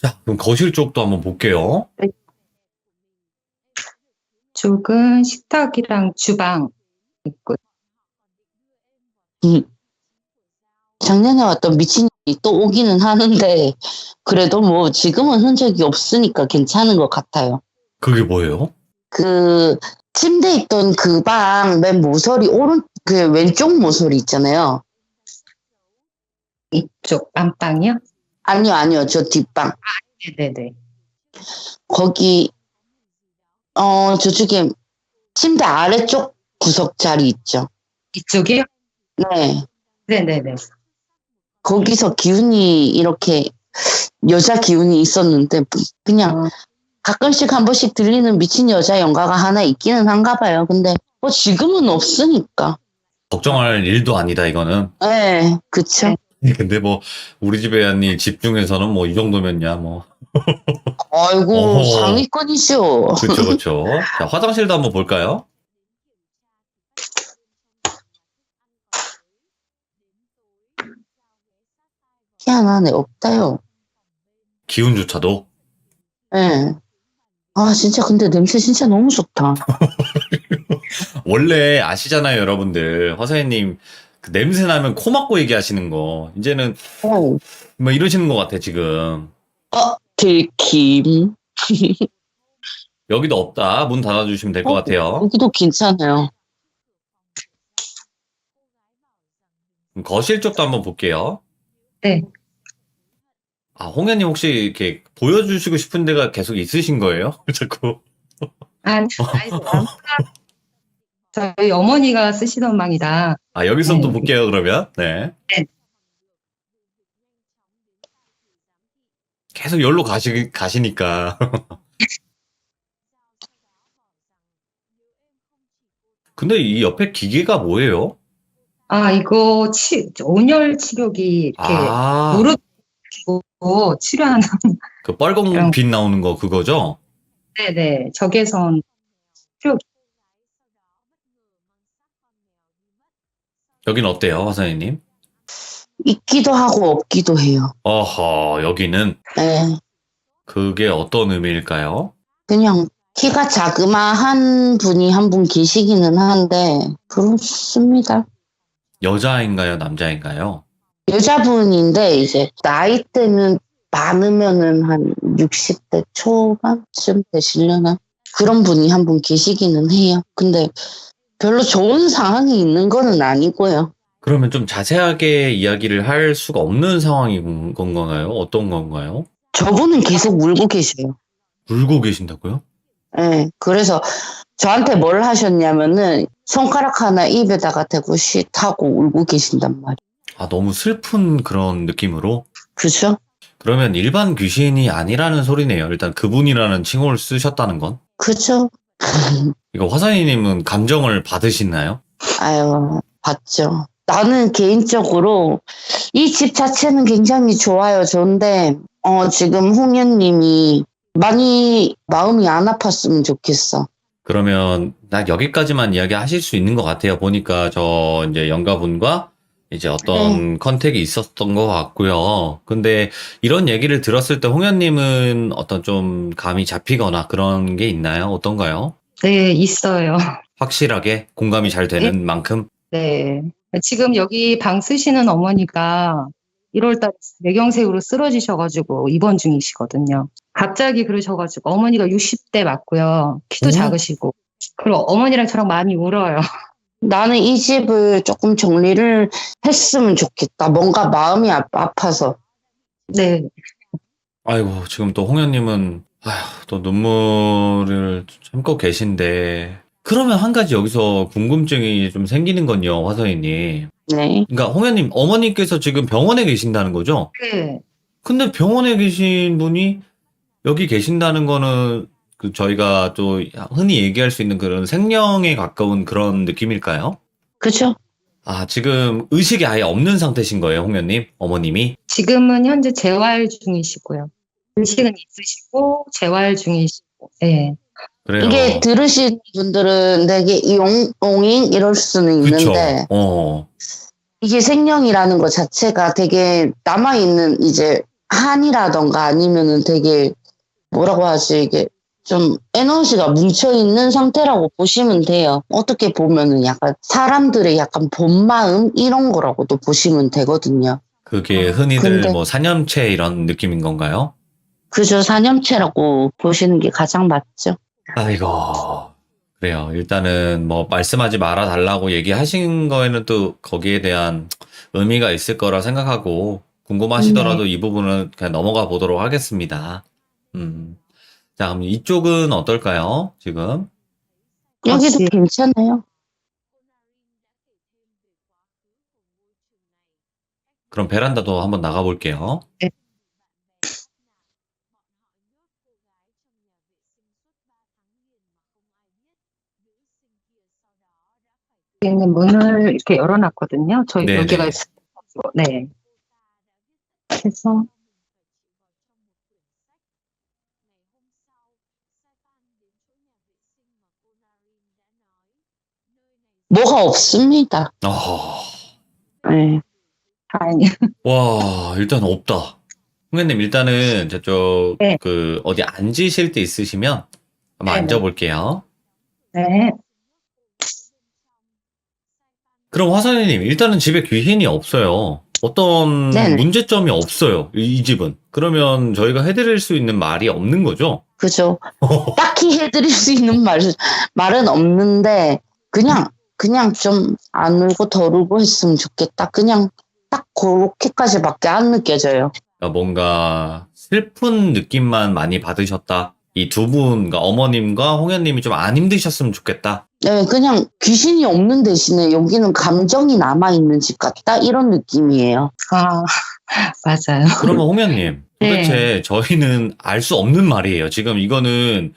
자, 그럼 거실 쪽도 한번 볼게요. 쪽은 식탁이랑 주방 있고. 작년에 왔던 미친년이 또 오기는 하는데 그래도 뭐 지금은 흔적이 없으니까 괜찮은 것 같아요. 그게 뭐예요? 그 침대 있던 그 방 맨 모서리 그 왼쪽 모서리 있잖아요. 이쪽 안방이요? 아니요, 저 뒷방. 네네네. 거기 저쪽에 침대 아래쪽 구석 자리 있죠. 이쪽이요? 네. 네네네. 거기서 기운이 이렇게 여자 기운이 있었는데 그냥 가끔씩 한 번씩 들리는 미친 여자 연가가 하나 있기는 한가 봐요. 근데 뭐 지금은 없으니까. 걱정할 일도 아니다, 이거는. 네, 그쵸. 근데 뭐, 우리 집에 언니 집 중에서는 뭐, 이 정도면야, 뭐. 아이고, 어허. 상위권이죠. 그쵸, 그쵸. 자, 화장실도 한번 볼까요? 희한하네, 없다요. 기운조차도. 네. 아, 진짜 근데 냄새 진짜 너무 좋다. 원래 아시잖아요, 여러분들. 화사님, 그 냄새 나면 코 막고 얘기하시는 거. 이제는 어, 뭐 이러시는 것 같아, 지금. 들킴. 여기도 없다. 문 닫아주시면 될 것 같아요. 여기도 괜찮아요. 그럼 거실 쪽도 한번 볼게요. 네. 아, 홍현님 혹시 이렇게 보여주시고 싶은 데가 계속 있으신 거예요? 자꾸. 아니, 저희 어머니가 쓰시던 방이다. 아, 여기서부터 네. 볼게요, 그러면. 네. 네. 계속 여기로 가시니까. 근데 이 옆에 기계가 뭐예요? 아, 이거 온열 치료기 이렇게 아, 무릎 고 치료하는. 그 빨간 빛 나오는 거 그거죠? 네네. 적외선 여긴 어때요, 화사님? 있기도 하고 없기도 해요. 어허, 여기는 네. 그게 어떤 의미일까요? 그냥 키가 자그마한 분이 한 분 계시기는 한데 그렇습니다. 여자인가요, 남자인가요? 여자분인데 이제 나이대는 많으면은 한 60대 초반쯤 되시려나? 그런 분이 한 분 계시기는 해요. 근데 별로 좋은 상황이 있는 거는 아니고요. 그러면 좀 자세하게 이야기를 할 수가 없는 상황인 건가요? 어떤 건가요? 저분은 계속 울고 계셔요. 울고 계신다고요? 네, 그래서 저한테 뭘 하셨냐면은 손가락 하나 입에다가 대고 쉿 하고 울고 계신단 말이에요. 아, 너무 슬픈 그런 느낌으로? 그죠? 그러면 일반 귀신이 아니라는 소리네요. 일단 그분이라는 칭호를 쓰셨다는 건. 그죠? 이거 화선이님은 감정을 받으시나요? 아유, 봤죠. 나는 개인적으로 이 집 자체는 굉장히 좋아요. 좋은데, 지금 홍현님이 많이 마음이 안 아팠으면 좋겠어. 그러면 나 여기까지만 이야기하실 수 있는 것 같아요. 보니까 저 이제 영가분과 이제 어떤 컨택이 있었던 것 같고요. 근데 이런 얘기를 들었을 때 홍현님은 어떤 좀 감이 잡히거나 그런 게 있나요? 어떤가요? 네, 있어요. 확실하게 공감이 잘 되는 만큼? 네. 지금 여기 방 쓰시는 어머니가 1월달에 뇌경색으로 쓰러지셔가지고 입원 중이시거든요. 갑자기 그러셔가지고 어머니가 60대 맞고요. 키도 작으시고. 그리고 어머니랑 저랑 많이 울어요. 나는 이 집을 조금 정리를 했으면 좋겠다. 뭔가 마음이 아파서. 네. 아이고, 지금 또 홍현님은, 아휴, 또 눈물을 참고 계신데. 그러면 한 가지 여기서 궁금증이 좀 생기는 건요, 화서희님. 네. 그러니까 홍현님, 어머니께서 지금 병원에 계신다는 거죠? 네. 근데 병원에 계신 분이 여기 계신다는 거는 그 저희가 또 흔히 얘기할 수 있는 그런 생령에 가까운 그런 느낌일까요? 그죠? 아, 지금 의식이 아예 없는 상태신 거예요, 홍현님? 어머님이? 지금은 현재 재활 중이시고요. 의식은 있으시고 재활 중이시고. 네. 그래요. 이게 들으신 분들은 되게 옹잉 이럴 수는 그쵸. 있는데 이게 생령이라는 것 자체가 되게 남아있는 이제 한이라던가 아니면은 되게 뭐라고 하지 이게 좀 에너지가 뭉쳐있는 상태라고 보시면 돼요. 어떻게 보면은 약간 사람들의 약간 본마음 이런 거라고도 보시면 되거든요. 그게 흔히들 근데- 뭐 사념체 이런 느낌인 건가요? 그저 사념체라고 보시는 게 가장 맞죠. 아이고. 그래요. 일단은 뭐 말씀하지 말아 달라고 얘기하신 거에는 또 거기에 대한 의미가 있을 거라 생각하고 궁금하시더라도 이 부분은 그냥 넘어가 보도록 하겠습니다. 자, 그럼 이쪽은 어떨까요? 지금? 여기도 혹시- 괜찮아요. 그럼 베란다도 한번 나가 볼게요. 있는 문을 이렇게 열어놨거든요. 저희 네네. 여기가 있어가지고. 네. 그래서 뭐가 없습니다. 네. 다행히 와, 일단 없다. 홍현님, 일단은 저쪽, 네. 어디 앉으실 때 있으시면 한번 네네. 앉아볼게요. 네. 그럼 화선이님, 일단은 집에 귀신이 없어요. 어떤 네네. 문제점이 없어요. 이 집은. 그러면 저희가 해드릴 수 있는 말이 없는 거죠? 그죠. 딱히 해드릴 수 있는 말은 없는데, 그냥 좀 안 울고 덜 울고 했으면 좋겠다. 그냥 딱 그렇게까지밖에 안 느껴져요. 그러니까 뭔가 슬픈 느낌만 많이 받으셨다. 이 두 분, 그러니까 어머님과 홍현님이 좀 안 힘드셨으면 좋겠다. 네, 그냥 귀신이 없는 대신에 여기는 감정이 남아있는 집 같다? 이런 느낌이에요. 아, 맞아요. 그러면 홍현님, 도대체 저희는 알 수 없는 말이에요. 지금 이거는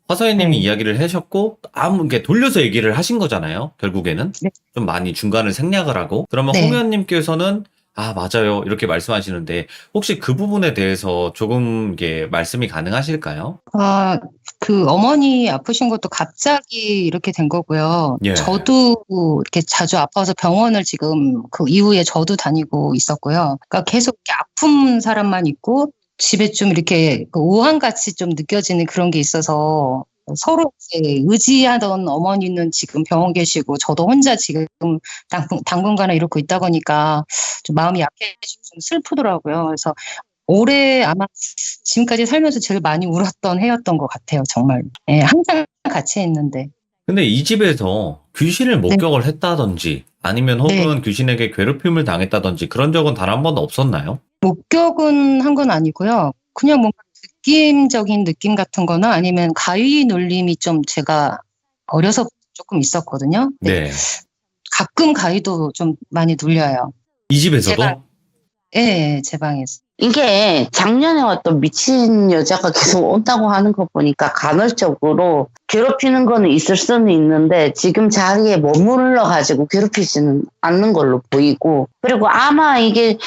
화서희님이 네. 이야기를 하셨고, 이렇게 돌려서 얘기를 하신 거잖아요. 결국에는. 네. 좀 많이 중간을 생략을 하고. 그러면 네. 홍현님께서는, 아, 맞아요. 이렇게 말씀하시는데, 혹시 그 부분에 대해서 조금 이게 말씀이 가능하실까요? 아, 그 어머니 아프신 것도 갑자기 이렇게 된 거고요. 예. 저도 이렇게 자주 아파서 병원을 지금 그 이후에 저도 다니고 있었고요. 그러니까 계속 이렇게 아픈 사람만 있고 집에 좀 이렇게 그 우환같이 좀 느껴지는 그런 게 있어서 서로 이제 의지하던 어머니는 지금 병원 계시고 저도 혼자 지금 당분간은 이러고 있다 보니까 좀 마음이 약해지고 좀 슬프더라고요. 그래서 올해 아마 지금까지 살면서 제일 많이 울었던 해였던 것 같아요, 정말. 예, 항상 같이 했는데. 근데 이 집에서 귀신을 목격을 했다든지, 아니면 혹은 귀신에게 괴롭힘을 당했다든지, 그런 적은 단 한 번도 없었나요? 목격은 한 건 아니고요. 그냥 뭔가 느낌적인 느낌 같은 거나 아니면 가위 눌림이 좀 제가 어려서 조금 있었거든요. 네. 가끔 가위도 좀 많이 눌려요. 이 집에서도? 제가 예, 제 방에서. 이게 작년에 왔던 미친 여자가 계속 온다고 하는 거 보니까 간헐적으로 괴롭히는 거는 있을 수는 있는데 지금 자리에 머물러 가지고 괴롭히지는 않는 걸로 보이고, 그리고 아마 이게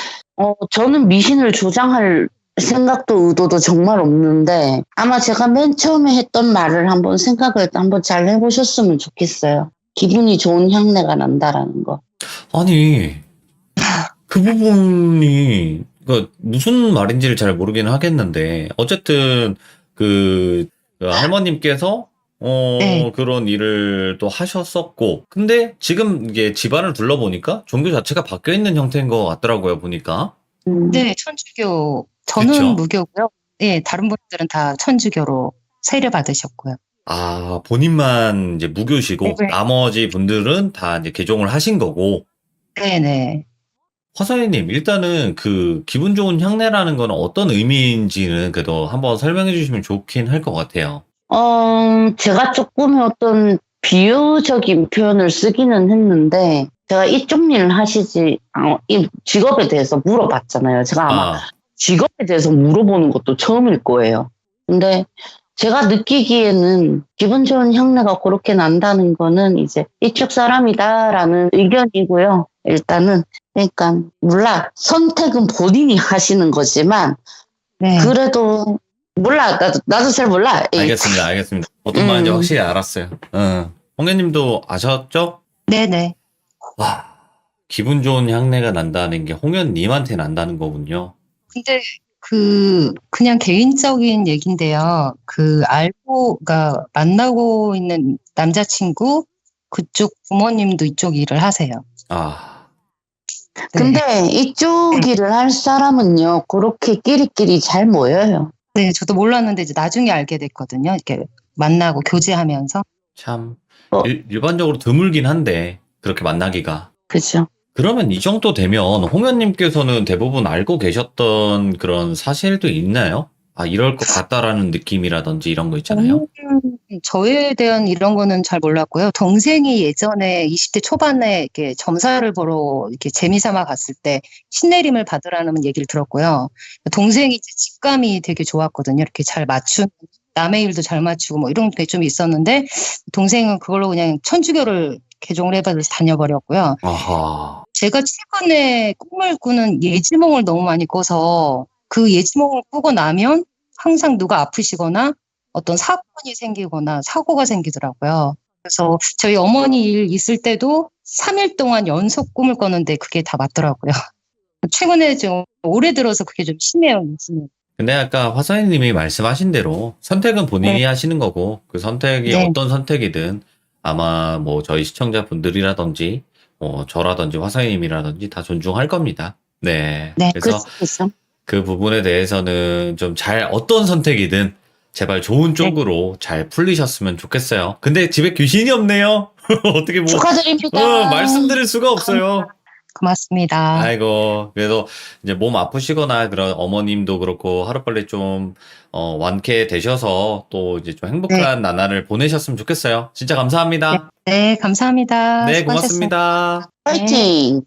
저는 미신을 조장할 생각도 의도도 정말 없는데 아마 제가 맨 처음에 했던 말을 한번 생각을 한번 잘 해보셨으면 좋겠어요. 기분이 좋은 향내가 난다라는 거. 아니, 그 부분이, 무슨 말인지를 잘 모르긴 하겠는데, 어쨌든, 그 할머님께서, 네. 그런 일을 또 하셨었고, 근데 지금 이게 집안을 둘러보니까 종교 자체가 바뀌어 있는 형태인 것 같더라고요, 보니까. 네, 천주교. 저는 그쵸? 무교고요. 예, 다른 분들은 다 천주교로 세례 받으셨고요. 아, 본인만 이제 무교시고, 네. 나머지 분들은 다 이제 개종을 하신 거고, 네네. 화사이님, 일단은 그 기분 좋은 향내라는 건 어떤 의미인지는 그래도 한번 설명해 주시면 좋긴 할 것 같아요. 제가 조금 어떤 비유적인 표현을 쓰기는 했는데, 제가 이쪽 일을 이 직업에 대해서 물어봤잖아요. 제가 아마 아, 직업에 대해서 물어보는 것도 처음일 거예요. 근데 제가 느끼기에는 기분 좋은 향내가 그렇게 난다는 거는 이제 이쪽 사람이다라는 의견이고요. 일단은. 그러니까, 몰라. 선택은 본인이 하시는 거지만, 네. 그래도, 몰라. 나도 잘 몰라. 알겠습니다, 알겠습니다. 어떤 말인지 확실히 알았어요. 홍현님도 아셨죠? 네네. 와, 기분 좋은 향내가 난다는 게 홍현님한테 난다는 거군요. 근데 그냥 개인적인 얘긴데요. 그러니까 만나고 있는 남자친구 그쪽 부모님도 이쪽 일을 하세요. 아, 네. 근데 이쪽 일을 할 사람은요, 그렇게 끼리끼리 잘 모여요. 네, 저도 몰랐는데 이제 나중에 알게 됐거든요. 이렇게 만나고 교제하면서. 참, 어. 일반적으로 드물긴 한데, 그렇게 만나기가. 그죠? 그러면 이 정도 되면 홍현님께서는 대부분 알고 계셨던 그런 사실도 있나요? 아, 이럴 것 같다라는 느낌이라든지 이런 거 있잖아요. 저에 대한 이런 거는 잘 몰랐고요. 동생이 예전에 20대 초반에 이렇게 점사를 보러 이렇게 재미삼아 갔을 때 신내림을 받으라는 얘기를 들었고요. 동생이 이제 직감이 되게 좋았거든요. 이렇게 잘 맞추는, 남의 일도 잘 맞추고 뭐 이런 게 좀 있었는데 동생은 그걸로 그냥 천주교를 개종을 해버려서 다녀버렸고요. 아하. 제가 최근에 꿈을 꾸는 예지몽을 너무 많이 꿔서 그 예지몽을 꾸고 나면 항상 누가 아프시거나 어떤 사건이 생기거나 사고가 생기더라고요. 그래서 저희 어머니 일 있을 때도 3일 동안 연속 꿈을 꿨는데 그게 다 맞더라고요. 최근에 좀 올해 들어서 그게 좀 심해요, 요즘에. 근데 아까 화사님이 말씀하신 대로 선택은 본인이 네. 하시는 거고 그 선택이 네. 어떤 선택이든 아마 뭐 저희 시청자분들이라든지 뭐 저라든지 화사님이라든지 다 존중할 겁니다. 네. 네, 그래서 그렇죠. 그 부분에 대해서는 좀 어떤 선택이든 제발 좋은 쪽으로 잘 풀리셨으면 좋겠어요. 근데 집에 귀신이 없네요. 어떻게 뭐 축하드립니다. 말씀드릴 수가 없어요. 고맙습니다. 아이고, 그래도 이제 몸 아프시거나 그런 어머님도 그렇고 하루빨리 좀 완쾌되셔서 또 이제 좀 행복한 나날을 보내셨으면 좋겠어요. 진짜 감사합니다. 네, 감사합니다. 네, 수고하셨습니다. 고맙습니다. 파이팅!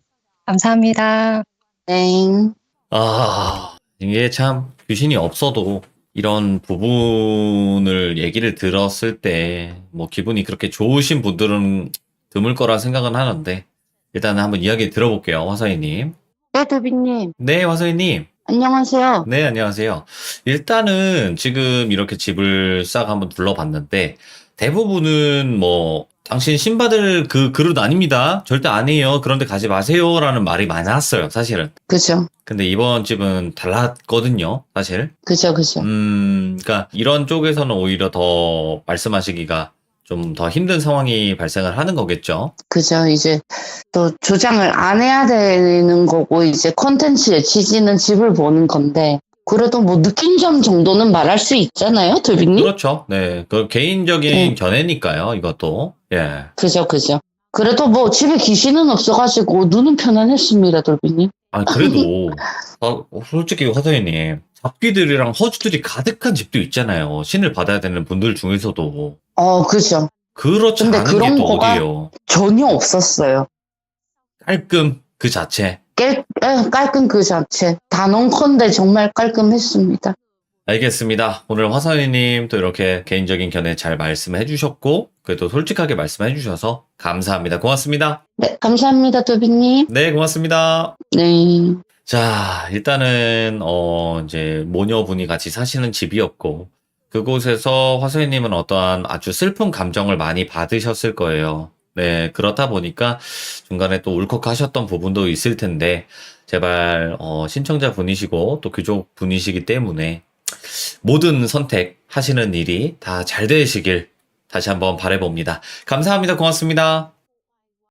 감사합니다. 땡. 아, 이게 참 귀신이 없어도 이런 부분을 얘기를 들었을 때 뭐 기분이 그렇게 좋으신 분들은 드물 거라 생각은 하는데 일단은 한번 이야기 들어볼게요, 화사이님. 네, 도비님. 네, 화사이님. 안녕하세요. 네, 안녕하세요. 일단은 지금 이렇게 집을 싹 한번 둘러봤는데 대부분은 뭐 당신 신받을 그 그릇 아닙니다. 절대 아니에요. 그런데 가지 마세요라는 말이 많았어요, 사실은. 그죠? 근데 이번 집은 달랐거든요, 사실. 그죠. 그러니까 이런 쪽에서는 오히려 더 말씀하시기가 좀 더 힘든 상황이 발생을 하는 거겠죠. 그죠. 이제 또 조장을 안 해야 되는 거고, 이제 콘텐츠의 취지는 집을 보는 건데, 그래도 뭐 느낀 점 정도는 말할 수 있잖아요, 도비님? 그렇죠. 네, 그 개인적인 네. 견해니까요, 이것도. 예. 그죠. 그래도 뭐 집에 귀신은 없어가지고 눈은 편안했습니다, 돌비님. 아, 그래도, 솔직히 화사님, 잡귀들이랑 허주들이 가득한 집도 있잖아요. 신을 받아야 되는 분들 중에서도. 그죠. 그렇지 근데 않은 게 그런 또 거가 어디예요. 전혀 없었어요. 깔끔 그 자체. 깔끔 그 자체. 단언컨대 정말 깔끔했습니다. 알겠습니다. 오늘 화선이님 또 이렇게 개인적인 견해 잘 말씀해 주셨고, 그래도 솔직하게 말씀해 주셔서 감사합니다. 고맙습니다. 네, 감사합니다, 도비님. 네, 고맙습니다. 네. 자, 일단은, 이제, 모녀분이 같이 사시는 집이었고, 그곳에서 화선이님은 어떠한 아주 슬픈 감정을 많이 받으셨을 거예요. 네, 그렇다 보니까 중간에 또 울컥하셨던 부분도 있을 텐데, 제발, 신청자 분이시고, 또 귀족 분이시기 때문에, 모든 선택하시는 일이 다 잘 되시길 다시 한번 바라봅니다. 감사합니다. 고맙습니다.